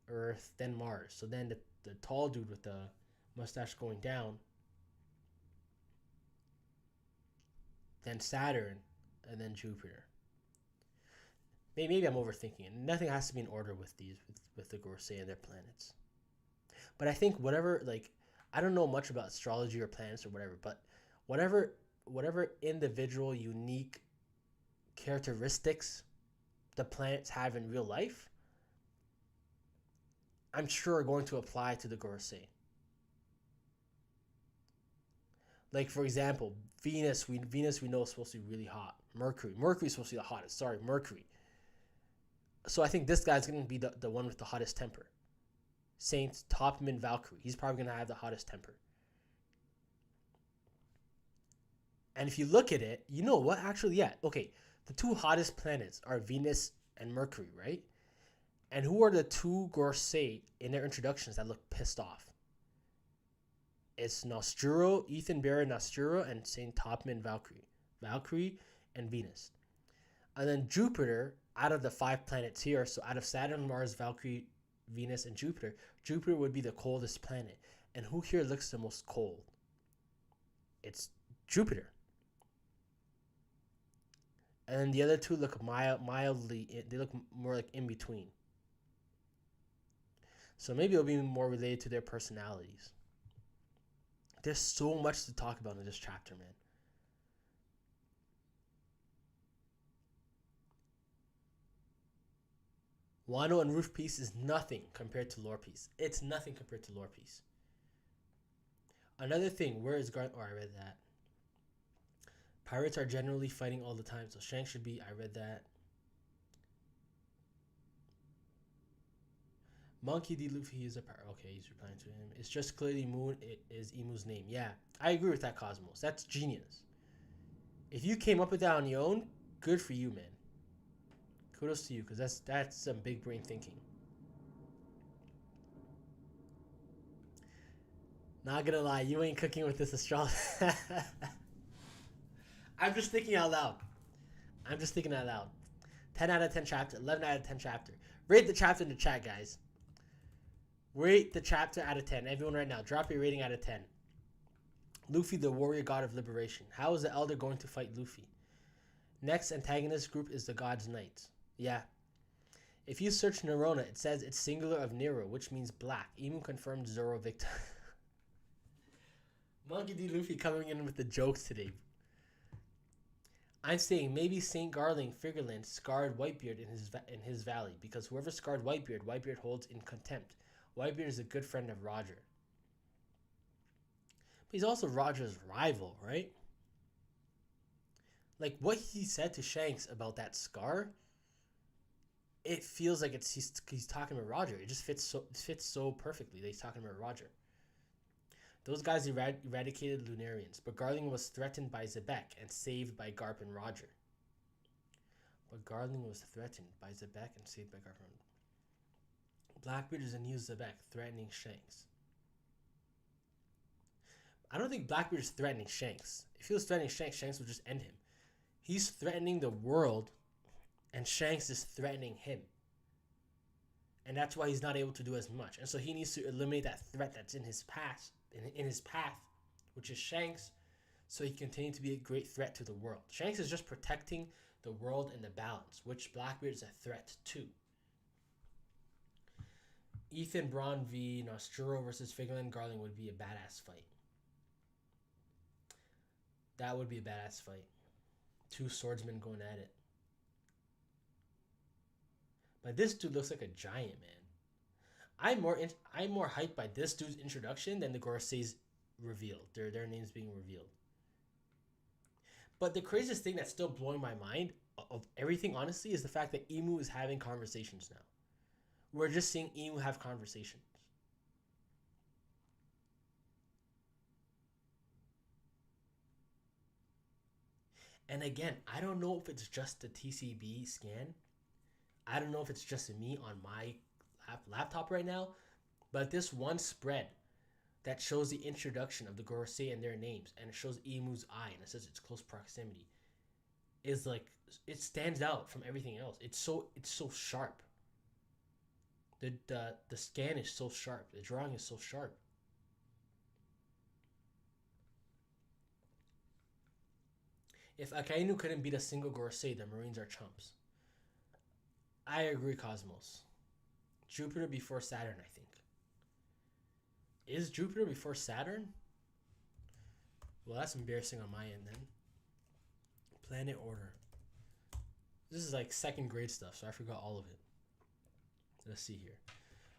Earth, then Mars. So then the tall dude with the mustache going down. Then Saturn, and then Jupiter. Maybe I'm overthinking it. Nothing has to be in order with the Gorosei and their planets. But I think whatever, like, I don't know much about astrology or planets or whatever, but whatever individual unique characteristics the planets have in real life, I'm sure are going to apply to the Gorosei. Like, for example, Venus we know is supposed to be really hot. Mercury is supposed to be the hottest. Sorry, Mercury. So I think this guy's going to be the one with the hottest temper. Saint Topman Valkyrie. He's probably going to have the hottest temper. And if you look at it, you know what? Actually, yeah. Okay, the two hottest planets are Venus and Mercury, right? And who are the two Gorosei in their introductions that look pissed off? It's Nosturo, Ethan Bear Nosturo, and Saint Topman Valkyrie. Valkyrie and Venus. And then Jupiter, out of the 5 planets here, so out of Saturn, Mars, Valkyrie, Venus, and Jupiter, Jupiter would be the coldest planet. And who here looks the most cold? It's Jupiter. And then the other two look mildly, they look more like in between. So maybe it'll be more related to their personalities. There's so much to talk about in this chapter, man. Wano and Roof Piece is nothing compared to Lore Piece. It's nothing compared to Lore Piece. Another thing, where is Garth? Oh, I read that. Pirates are generally fighting all the time, so Shanks should be. I read that. Monkey D. Luffy is a pirate. Okay, he's replying to him. It's just clearly Moon is Imu's name. Yeah, I agree with that, Cosmos. That's genius. If you came up with that on your own, good for you, man. Kudos to you, because that's some big brain thinking. Not gonna lie, you ain't cooking with this astrology. I'm just thinking out loud. 10 out of 10 chapter, 11 out of 10 chapter. Rate the chapter in the chat, guys. Rate the chapter out of 10. Everyone right now, drop your rating out of 10. Luffy, the warrior god of liberation. How is the Elder going to fight Luffy? Next antagonist group is the God's Knights. Yeah. If you search Nerona, it says it's singular of Nero, which means black. Imu confirmed Zoro victim. Monkey D. Luffy coming in with the jokes today. I'm saying maybe St. Garling Figureland scarred Whitebeard in his valley, because whoever scarred Whitebeard holds in contempt. Whitebeard is a good friend of Roger. But he's also Roger's rival, right? Like, what he said to Shanks about that scar, it feels like he's talking about Roger. It just fits so perfectly that he's talking about Roger. Those guys eradicated Lunarians, but Garling was threatened by Zebek and saved by Garp and Roger. Blackbeard is a new Zebek threatening Shanks. I don't think Blackbeard is threatening Shanks. If he was threatening Shanks, Shanks would just end him. He's threatening the world, and Shanks is threatening him. And that's why he's not able to do as much. And so he needs to eliminate that threat that's in his path, which is Shanks, so he can continue to be a great threat to the world. Shanks is just protecting the world and the balance, which Blackbeard is a threat to. Ethan Braun v. Nosturo versus Figureland Garling would be a badass fight. That would be a badass fight. 2 swordsmen going at it. But this dude looks like a giant, man. I'm more hyped by this dude's introduction than the Gorosei's revealed. Their names being revealed. But the craziest thing that's still blowing my mind of everything, honestly, is the fact that Imu is having conversations now. We're just seeing Imu have conversations. And again, I don't know if it's just the TCB scan. I don't know if it's just me on my laptop right now. But this one spread that shows the introduction of the Gorosei and their names, and it shows Imu's eye, and it says it's close proximity, is like, it stands out from everything else. It's so sharp. The scan is so sharp. The drawing is so sharp. If Akainu couldn't beat a single Gorosei, the Marines are chumps. I agree, Cosmos. Jupiter before Saturn, I think. Is Jupiter before Saturn? Well, that's embarrassing on my end then. Planet order. This is like second grade stuff, so I forgot all of it. Let's see here.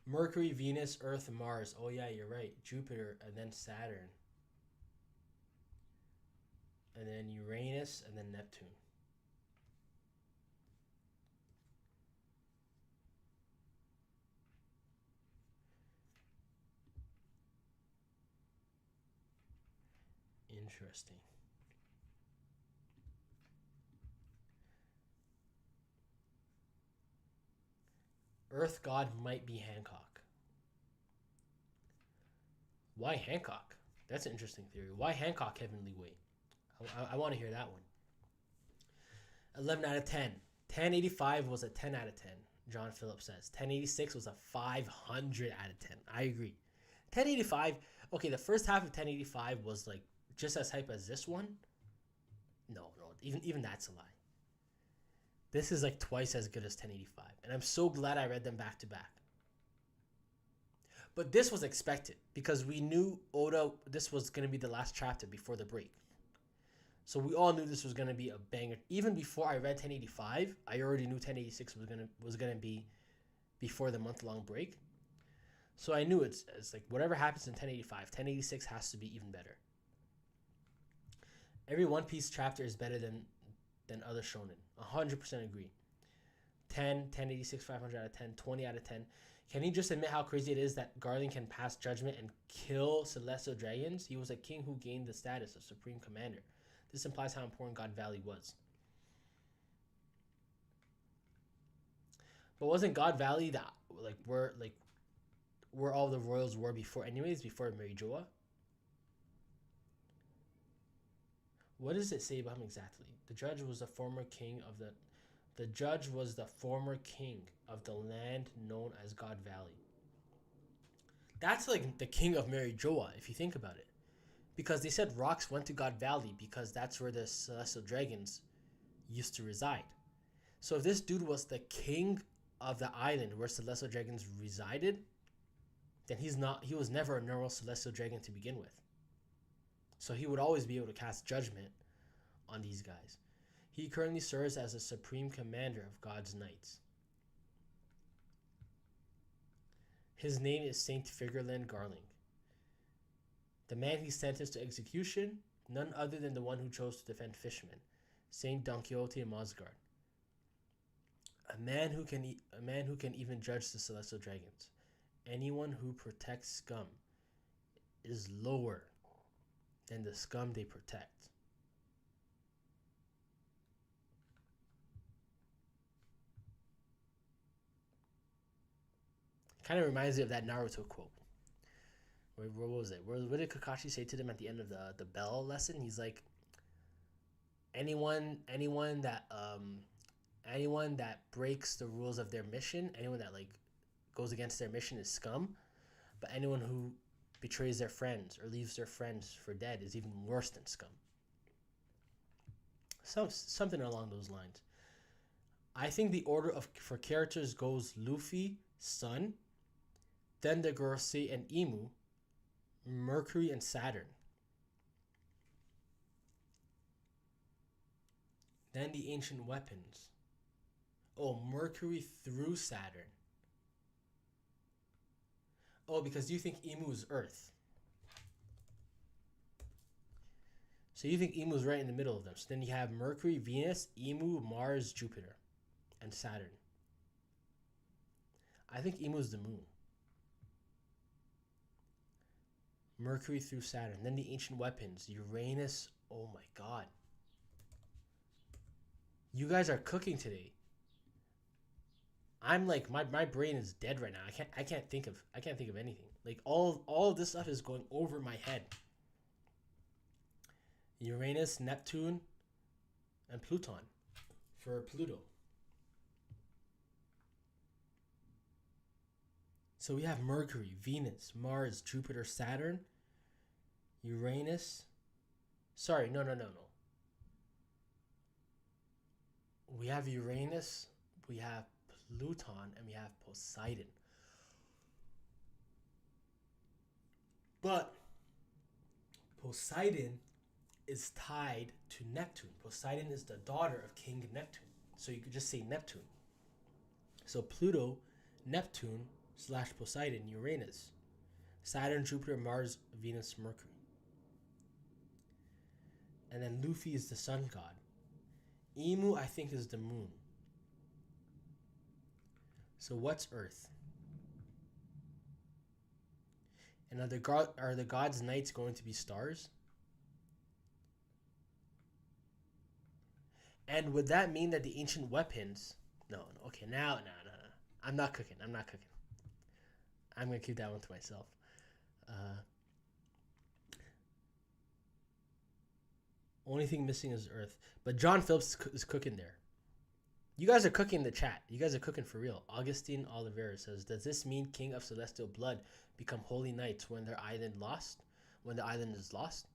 Mercury, Venus, Earth, Mars. Oh yeah, you're right. Jupiter, and then Saturn. And then Uranus, and then Neptune. Interesting. Earth god might be Hancock. Why Hancock? That's an interesting theory. Why Hancock heavenly weight? I want to hear that one. 11 out of 10. 1085 was a 10 out of 10. John Phillips says 1086 was a 500 out of 10. I agree. 1085. Okay, the first half of 1085 was like just as hype as this one. No, even that's a lie. This is like twice as good as 1085, and I'm so glad I read them back to back. But this was expected because we knew this was going to be the last chapter before the break. So we all knew this was going to be a banger. Even before I read 1085, I already knew 1086 was going to be before the month-long break. So I knew it's like whatever happens in 1085, 1086 has to be even better. Every One Piece chapter is better than other shonen. 100% agree. 10, 1086, 500 out of 10, 20 out of 10. Can he just admit how crazy it is that Garling can pass judgment and kill celestial dragons? He was a king who gained the status of supreme commander. This implies how important God Valley was. But wasn't God Valley that where all the royals were before before Mary Joa? What does it say about him exactly? The judge was the former king of the judge was the former king of the land known as God Valley. That's like the king of Mary Joa, if you think about it. Because they said rocks went to God Valley because that's where the celestial dragons used to reside. So if this dude was the king of the island where celestial dragons resided, then he was never a normal celestial dragon to begin with. So he would always be able to cast judgment on these guys. He currently serves as the supreme commander of God's Knights. His name is Saint Figurland Garling. The man he sentenced to execution, none other than the one who chose to defend fishermen, Saint Don Quixote Mosgard. A man who can even judge the celestial dragons. Anyone who protects scum is lower than the scum they protect. Kind of reminds me of that Naruto quote. Where was it? What did Kakashi say to them at the end of the bell lesson? He's like, anyone that breaks the rules of their mission, anyone that like goes against their mission is scum, but anyone who betrays their friends or leaves their friends for dead is even worse than scum. Something along those lines. I think the order for characters goes Luffy, Sun, then the Gorosei and Imu, Mercury and Saturn. Then the ancient weapons. Oh, Mercury through Saturn. Oh, because you think Imu is Earth. So you think Imu is right in the middle of them. So then you have Mercury, Venus, Imu, Mars, Jupiter, and Saturn. I think Imu is the moon. Mercury through Saturn. Then the ancient weapons. Uranus. Oh my god. You guys are cooking today. I'm like my brain is dead right now. I can't think of anything. Like all of this stuff is going over my head. Uranus, Neptune, and Pluton for Pluto. So we have Mercury, Venus, Mars, Jupiter, Saturn, Uranus. Sorry, no. We have Uranus, we have Pluton, and we have Poseidon. But Poseidon is tied to Neptune. Poseidon is the daughter of King Neptune. So you could just say Neptune. So Pluto, Neptune / Poseidon, Uranus. Saturn, Jupiter, Mars, Venus, Mercury. And then Luffy is the sun god. Imu, I think, is the moon. So what's Earth? And are the gods' knights going to be stars? And would that mean that the ancient weapons... No. Okay, now. I'm not cooking. I'm not cooking. I'm gonna keep that one to myself. Uh, Only thing missing is Earth. But John Phillips is cooking there. You guys are cooking in the chat. You guys are cooking for real. Augustine Oliveira says, "Does this mean King of Celestial Blood become holy knights when their island lost? When the island is lost?"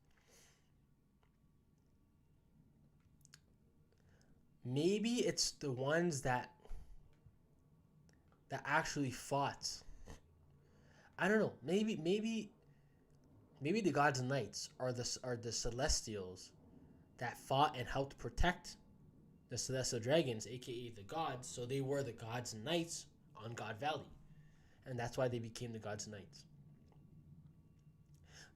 Maybe it's the ones that actually fought. I don't know. Maybe the gods and knights are the celestials that fought and helped protect the celestial dragons, aka the gods. So they were the gods and knights on God Valley, and that's why they became the gods and knights.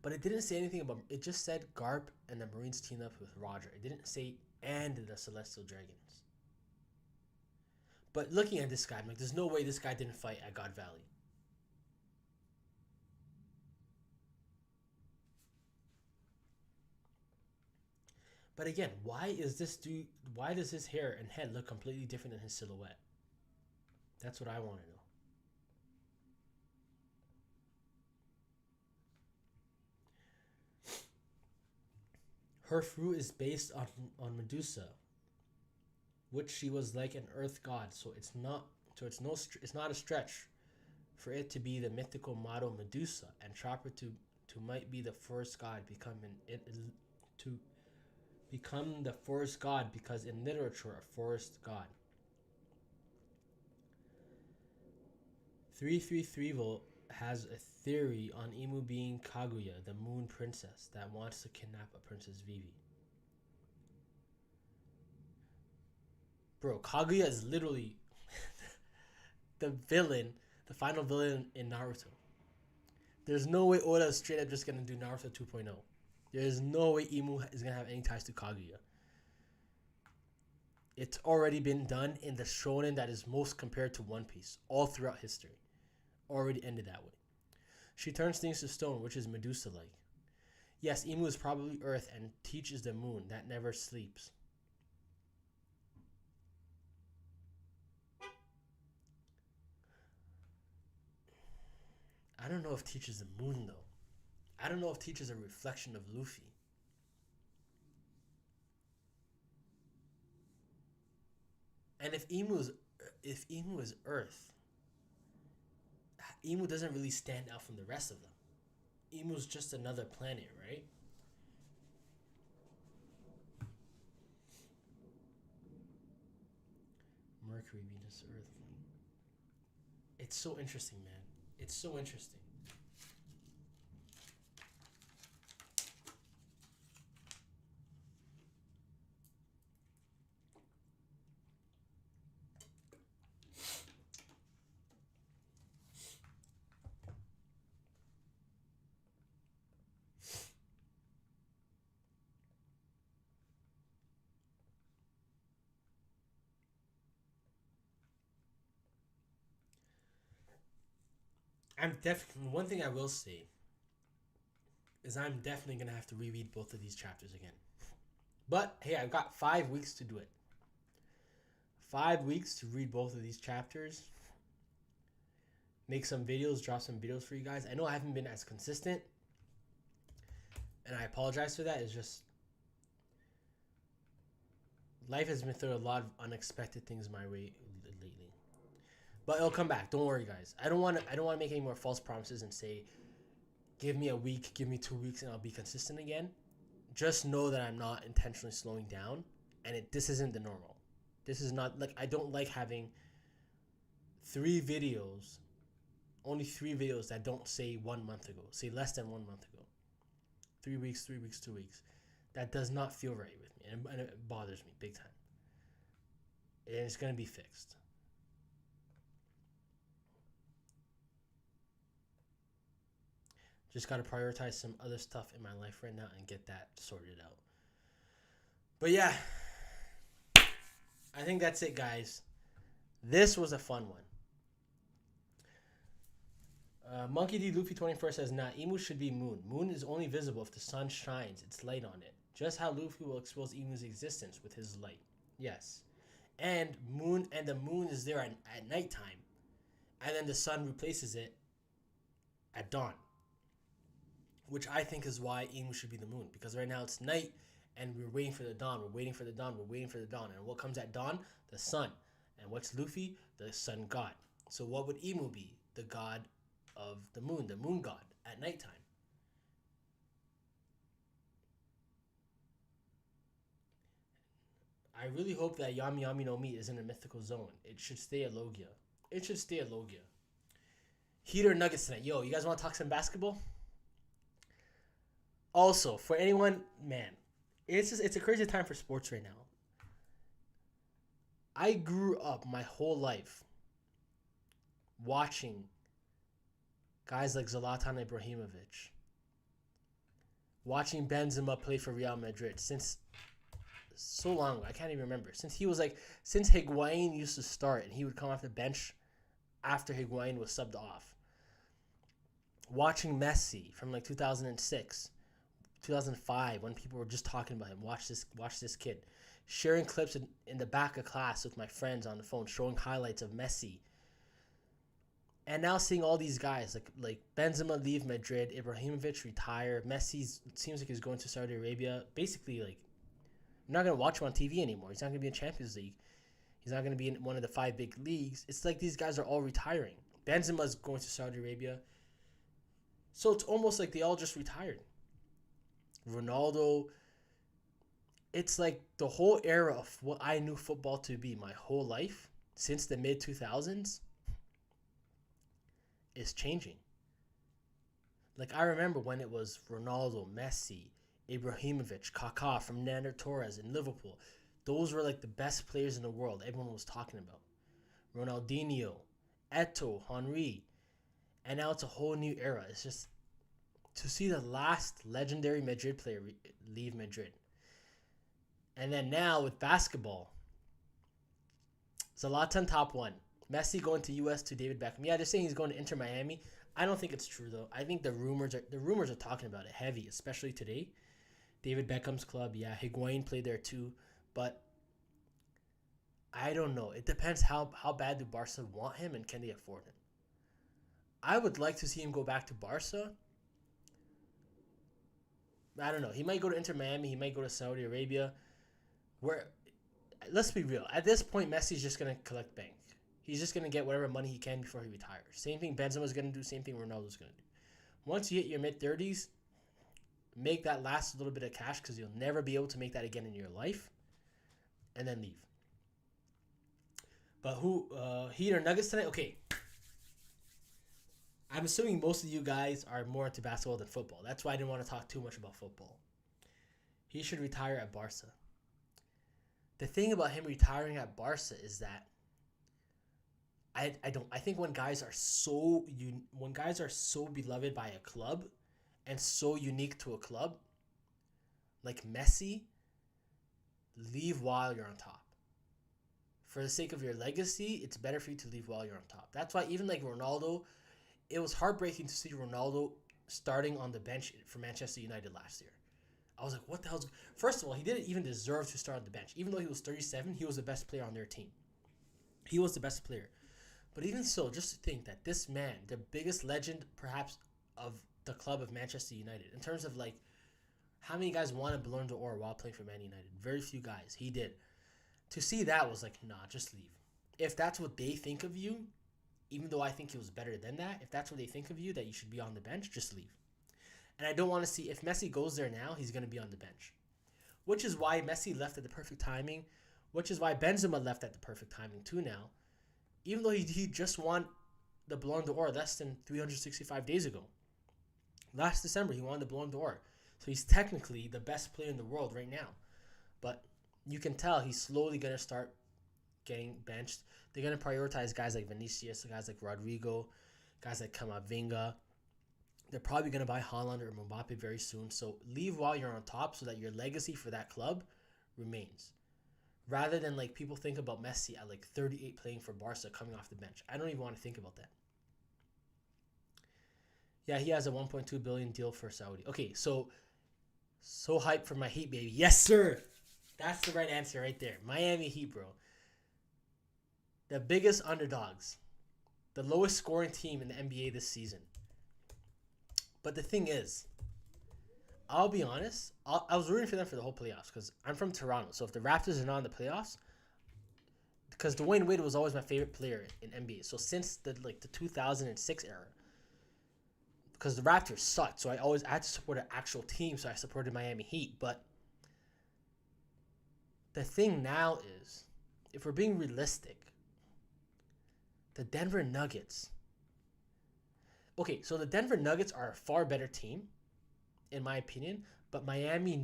But it didn't say anything about. It just said Garp and the Marines teamed up with Roger. It didn't say and the celestial dragons. But looking at this guy, I'm like, there's no way this guy didn't fight at God Valley. But again, why is this dude? Why does his hair and head look completely different than his silhouette? That's what I want to know. Her fruit is based on Medusa, which she was like an earth god. So it's not. So it's not a stretch for it to be the mythical model Medusa, and Chopper to might be the first god to become the forest god, because in literature a forest god. 333 Volt has a theory on Emu being Kaguya, the moon princess that wants to kidnap a Princess Vivi. Bro, Kaguya is literally the villain, the final villain in Naruto. There's no way Oda is straight up just gonna do Naruto 2.0. There's no way Emu is gonna have any ties to Kaguya. It's already been done in the shonen that is most compared to One Piece all throughout history. Already ended that way. She turns things to stone, which is Medusa-like. Yes, Emu is probably Earth, and Teach is the moon that never sleeps. I don't know if Teach is the moon, though. I don't know if Teach is a reflection of Luffy. And if Emu is Earth, Emu doesn't really stand out from the rest of them. Emu's just another planet, right? Mercury, Venus, Earth. It's so interesting, man. It's so interesting. I'm definitely one thing I will say is I'm definitely gonna have to reread both of these chapters again. But hey, I've got 5 weeks to do it. 5 weeks to read both of these chapters. Make some videos, drop some videos for you guys. I know I haven't been as consistent, and I apologize for that. It's just life has been through a lot of unexpected things my way lately. But it'll come back. Don't worry, guys. I don't want to make any more false promises and say, give me a week, give me 2 weeks, and I'll be consistent again. Just know that I'm not intentionally slowing down, and this isn't the normal. This is not like I don't like having only three videos that don't say 1 month ago, say less than 1 month ago. 3 weeks, 2 weeks. That does not feel right with me, and it bothers me big time. And it's gonna be fixed. Just gotta prioritize some other stuff in my life right now and get that sorted out. But yeah, I think that's it, guys. This was a fun one. Monkey D. Luffy 21st says, nah, Emu should be moon. Moon is only visible if the sun shines its light on it. Just how Luffy will expose Emu's existence with his light. Yes. And the moon is there at nighttime and then the sun replaces it at dawn, which I think is why Emu should be the moon, because right now it's night and we're waiting for the dawn. We're waiting for the dawn. We're waiting for the dawn. And what comes at dawn? The sun. And what's Luffy? The sun god. So what would Emu be? The god of the moon god at nighttime. I really hope that Yami Yami no Mi is in a mythical zone. It should stay at Logia. It should stay at Logia. Heat or Nuggets tonight? Yo, you guys want to talk some basketball? Also, for anyone, man, it's a crazy time for sports right now. I grew up my whole life watching guys like Zlatan Ibrahimovic, watching Benzema play for Real Madrid since so long ago. I can't even remember. Since Higuain used to start and he would come off the bench after Higuain was subbed off. Watching Messi from like 2006, 2005 when people were just talking about him. Watch this kid. Sharing clips in the back of class with my friends on the phone, showing highlights of Messi. And now seeing all these guys like Benzema leave Madrid, Ibrahimovic retire, Messi seems like he's going to Saudi Arabia. Basically, like, I'm not going to watch him on TV anymore. He's not going to be in Champions League. He's not going to be in one of the 5 big leagues. It's like these guys are all retiring. Benzema's going to Saudi Arabia. So it's almost like they all just retired. Ronaldo. It's like the whole era of what I knew football to be my whole life since the mid-2000s is changing. Like, I remember when it was Ronaldo, Messi, Ibrahimovic, Kaká, Fernando Torres in Liverpool. Those were like the best players in the world everyone was talking about. Ronaldinho, Eto'o, Henry. And now it's a whole new era. It's just to see the last legendary Madrid player leave Madrid. And then now with basketball, Zlatan top 1. Messi going to US to David Beckham. Yeah, they're saying he's going to Inter Miami. I don't think it's true though. I think the rumors are talking about it heavy, especially today. David Beckham's club, yeah, Higuain played there too, but I don't know. It depends how bad do Barca want him and can they afford him. I would like to see him go back to Barca. I don't know. He might go to Inter Miami. He might go to Saudi Arabia. Where, let's be real. At this point, Messi's just going to collect bank. He's just going to get whatever money he can before he retires. Same thing Benzema's going to do. Same thing Ronaldo's going to do. Once you hit your mid-30s, make that last little bit of cash because you'll never be able to make that again in your life. And then leave. But Heat or Nuggets tonight? Okay. I'm assuming most of you guys are more into basketball than football. That's why I didn't want to talk too much about football. He should retire at Barca. The thing about him retiring at Barca is that I think when guys are so beloved by a club and so unique to a club, like Messi, leave while you're on top. For the sake of your legacy, it's better for you to leave while you're on top. That's why even like Ronaldo, it was heartbreaking to see Ronaldo starting on the bench for Manchester United last year. I was like, what the hell's... First of all, he didn't even deserve to start on the bench. Even though he was 37, he was the best player on their team. He was the best player. But even so, just to think that this man, the biggest legend perhaps of the club of Manchester United, in terms of like how many guys won a Ballon d'Or while playing for Man United? Very few guys. He did. To see that was like, nah, just leave. If that's what they think of you, even though I think he was better than that, if that's what they think of you, that you should be on the bench, just leave. And I don't want to see, if Messi goes there now, he's going to be on the bench. Which is why Messi left at the perfect timing. Which is why Benzema left at the perfect timing too now. Even though he just won the Ballon d'Or less than 365 days ago. Last December, he won the Ballon d'Or. So he's technically the best player in the world right now. But you can tell he's slowly going to start getting benched. They're going to prioritize guys like Vinicius, guys like Rodrigo, guys like Camavinga. They're probably going to buy Haaland or Mbappe very soon. So leave while you're on top so that your legacy for that club remains. Rather than like people think about Messi at like 38 playing for Barca coming off the bench. I don't even want to think about that. Yeah, he has a 1.2 billion deal for Saudi. Okay, so hyped for my Heat, baby. Yes, sir. That's the right answer right there. Miami Heat, bro. The biggest underdogs. the lowest scoring team in the NBA this season. But the thing is, I'll be honest. I was rooting for them for the whole playoffs because I'm from Toronto. So if the Raptors are not in the playoffs, because Dwayne Wade was always my favorite player in NBA. So since the 2006 era, because the Raptors sucked, so I had to support an actual team. So I supported Miami Heat. But the thing now is, if we're being realistic, the Denver Nuggets. Okay, so the Denver Nuggets are a far better team, in my opinion. But Miami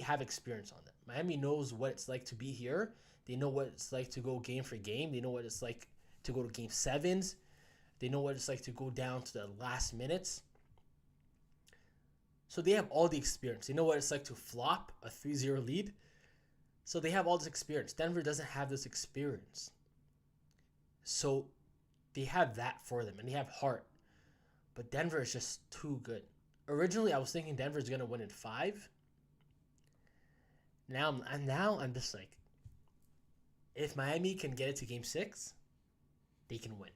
have experience on them. Miami knows what it's like to be here. They know what it's like to go game for game. They know what it's like to go to game sevens. They know what it's like to go down to the last minutes. So they have all the experience. They know what it's like to flop a 3-0 lead. So they have all this experience. Denver doesn't have this experience. So they have that for them, and they have heart. But Denver is just too good. Originally, I was thinking Denver is going to win in 5. Now I'm just like, if Miami can get it to game 6, they can win.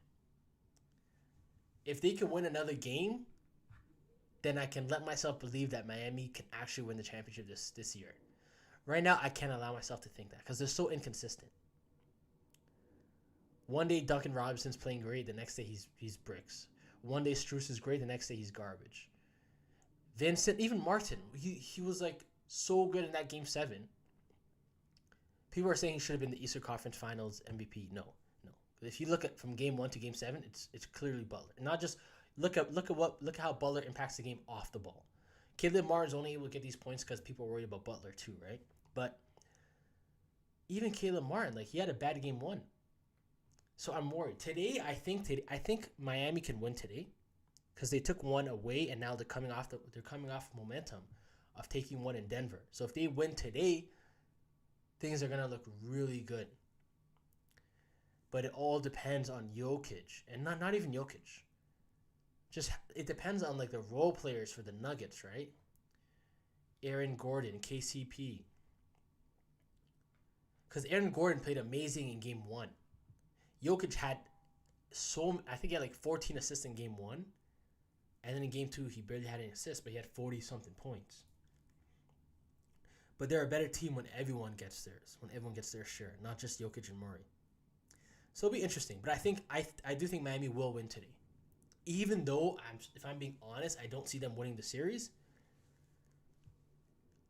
If they can win another game, then I can let myself believe that Miami can actually win the championship this year. Right now, I can't allow myself to think that because they're so inconsistent. One day Duncan Robinson's playing great, the next day he's bricks. One day Strus is great, the next day he's garbage. Vincent, even Martin, he was like so good in that game 7. People are saying he should have been the Eastern Conference Finals MVP. No. If you look at from game 1 to game 7, it's clearly Butler. And not just look at how Butler impacts the game off the ball. Caleb Martin's only able to get these points because people are worried about Butler too, right? But even Caleb Martin, like he had a bad game 1. So I'm worried. Today, I think Miami can win today because they took one away and now they're coming off momentum of taking one in Denver. So if they win today, things are gonna look really good. But it all depends on Jokic, and not even Jokic. Just it depends on like the role players for the Nuggets, right? Aaron Gordon, KCP. Because Aaron Gordon played amazing in game 1. Jokic had I think he had like 14 assists in game 1. And then in game 2, he barely had any assists, but he had 40-something points. But they're a better team when everyone gets theirs, when everyone gets their share, not just Jokic and Murray. So it'll be interesting. But I do think Miami will win today. Even though, if I'm being honest, I don't see them winning the series.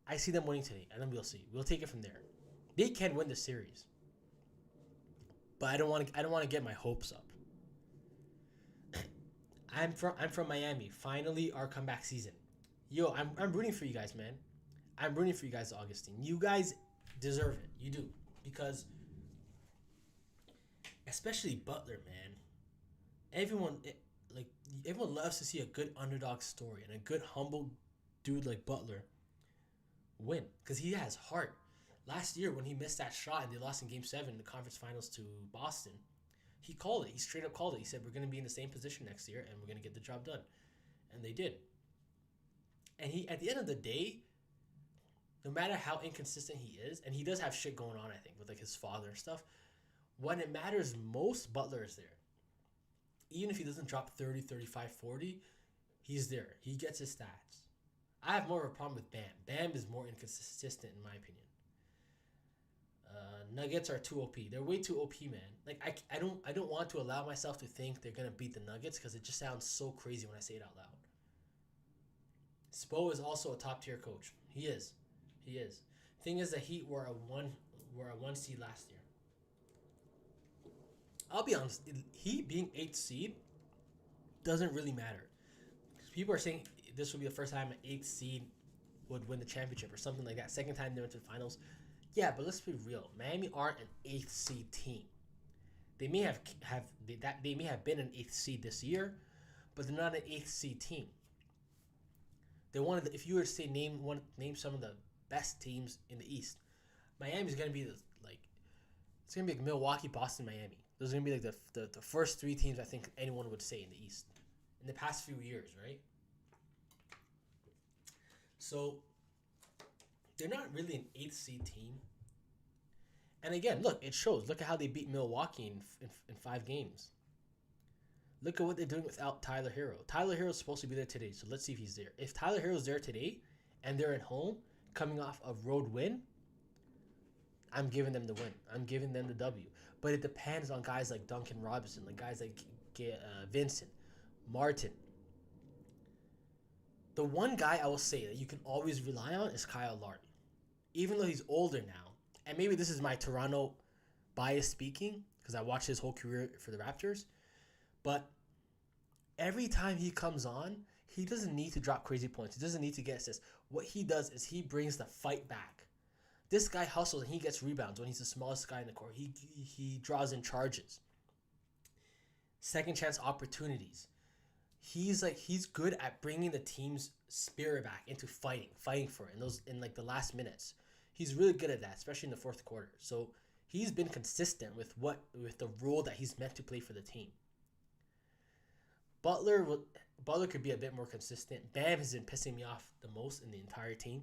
I see them winning today, and then we'll see. We'll take it from there. They can win the series. But I don't want to get my hopes up. I'm from Miami. Finally, our comeback season. Yo, I'm rooting for you guys, man. I'm rooting for you guys, Augustine. You guys deserve it. You do. Because, especially Butler, man. Everyone loves to see a good underdog story and a good, humble dude like Butler win. Because he has heart. Last year, when he missed that shot and they lost in Game 7 in the conference finals to Boston, he called it. He straight up called it. He said, we're going to be in the same position next year and we're going to get the job done. And they did. And he, at the end of the day, no matter how inconsistent he is, and he does have shit going on, I think, with like his father and stuff, when it matters most, Butler is there. Even if he doesn't drop 30, 35, 40, he's there. He gets his stats. I have more of a problem with Bam. Bam is more inconsistent, in my opinion. Nuggets are too OP. They're way too OP, man. Like I don't want to allow myself to think they're gonna beat the Nuggets because it just sounds so crazy when I say it out loud. Spo is also a top tier coach. He is. Thing is, the Heat were a one seed last year. I'll be honest. Heat being 8th seed doesn't really matter. People are saying this will be the first time an 8th seed would win the championship or something like that. Second time they went to the finals. Yeah, but let's be real. Miami aren't an 8th seed team. They may have been an 8th seed this year, but they're not an 8th seed team. They're one of the, if you were to say name some of the best teams in the East, Miami's gonna be it's gonna be like Milwaukee, Boston, Miami. Those are gonna be like the first 3 teams I think anyone would say in the East in the past few years, right? So they're not really an 8th seed team. And again, look, it shows. Look at how they beat Milwaukee in 5 games. Look at what they're doing without Tyler Hero. Tyler Hero's supposed to be there today, so let's see if he's there. If Tyler Hero's there today and they're at home coming off a road win, I'm giving them the win. I'm giving them the W. But it depends on guys like Duncan Robinson, like guys like Vincent, Martin. The one guy I will say that you can always rely on is Kyle Lowry. Even though he's older now, and maybe this is my Toronto bias speaking, because I watched his whole career for the Raptors, but every time he comes on, he doesn't need to drop crazy points. He doesn't need to get assists. What he does is he brings the fight back. This guy hustles and he gets rebounds when he's the smallest guy in the court. He draws in charges. Second chance opportunities. He's good at bringing the team's spirit back into fighting for it in the last minutes. He's really good at that, especially in the fourth quarter. So he's been consistent with the role that he's meant to play for the team. Butler could be a bit more consistent. Bam has been pissing me off the most in the entire team.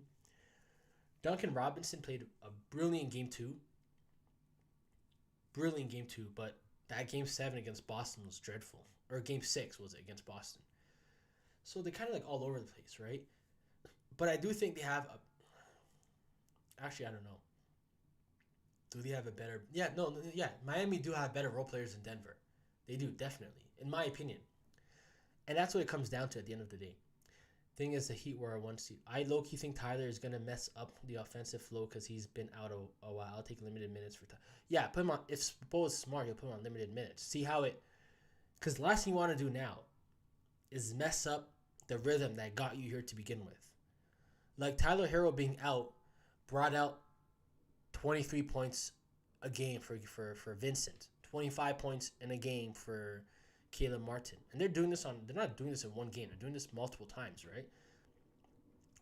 Duncan Robinson played a brilliant game 2. But that game 7 against Boston was dreadful. Or game 6 was it against Boston. So they're kind of like all over the place, right? But I do think they have actually, I don't know. Do they have a better... Miami do have better role players than Denver. They do, definitely, in my opinion. And that's what it comes down to at the end of the day. Thing is, the Heat were a 1 seed. I low-key think Tyler is going to mess up the offensive flow because he's been out a while. I'll take limited minutes for Tyler. Yeah, put him on. If Spo is smart, he'll put him on limited minutes. See how it... Because the last thing you want to do now is mess up the rhythm that got you here to begin with. Like Tyler Hero being out brought out 23 points a game for Vincent. 25 points in a game for Caleb Martin. And they're not doing this in one game. They're doing this multiple times, right?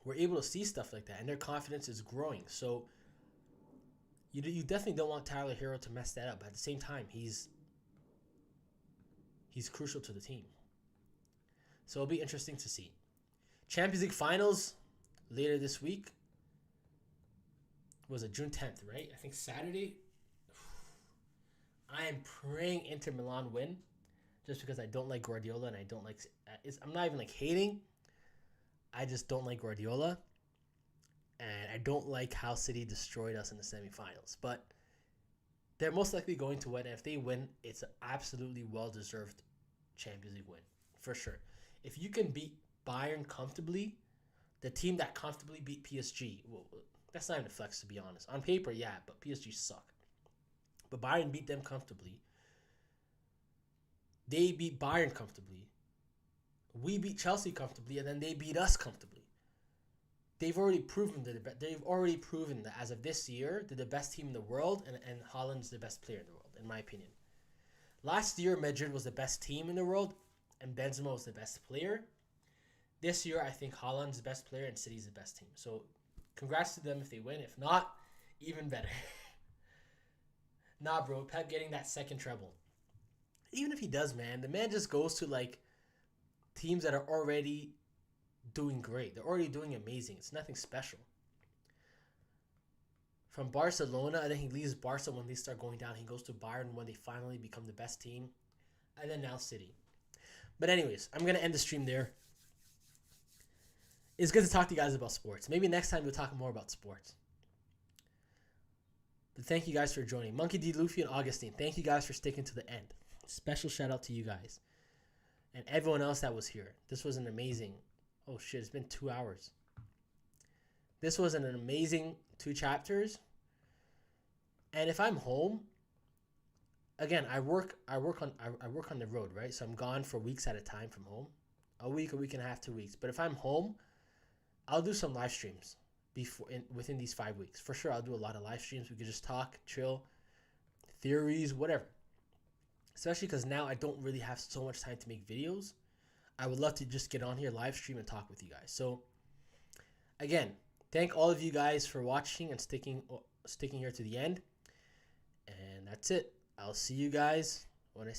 We're able to see stuff like that, and their confidence is growing. So you definitely don't want Tyler Hero to mess that up. But at the same time, he's crucial to the team. So it'll be interesting to see. Champions League Finals later this week. Was it June 10th, right? I think Saturday. I am praying Inter Milan win. Just because I don't like Guardiola and I don't like... I'm not even like hating. I just don't like Guardiola. And I don't like how City destroyed us in the semifinals. But they're most likely going to win. And if they win, it's an absolutely well-deserved Champions League win. For sure. If you can beat Bayern comfortably, the team that comfortably beat PSG... Well, that's not even a flex, to be honest. On paper, yeah, but PSG suck. But Bayern beat them comfortably. They beat Bayern comfortably. We beat Chelsea comfortably, and then they beat us comfortably. They've already proven that as of this year, they're the best team in the world, and Haaland's the best player in the world, in my opinion. Last year, Madrid was the best team in the world, and Benzema was the best player. This year, I think Haaland's the best player, and City's the best team. So, congrats to them if they win. If not, even better. Nah, bro, Pep getting that second treble. Even if he does, man, the man just goes to, like, teams that are already doing great. They're already doing amazing. It's nothing special. From Barcelona, and then he leaves Barca when they start going down. He goes to Bayern when they finally become the best team. And then now City. But anyways, I'm going to end the stream there. It's good to talk to you guys about sports. Maybe next time we'll talk more about sports. But thank you guys for joining. Monkey D. Luffy and Augustine, thank you guys for sticking to the end. Special shout out to you guys. And everyone else that was here. This was an amazing... Oh shit, it's been 2 hours. This was an amazing 2 chapters. And if I'm home, again, I work on the road, right? So I'm gone for weeks at a time from home. A week and a half, 2 weeks. But if I'm home, I'll do some live streams within these 5 weeks. For sure, I'll do a lot of live streams. We could just talk, chill, theories, whatever. Especially because now I don't really have so much time to make videos. I would love to just get on here, live stream, and talk with you guys. So, again, thank all of you guys for watching and sticking here to the end. And that's it. I'll see you guys when I see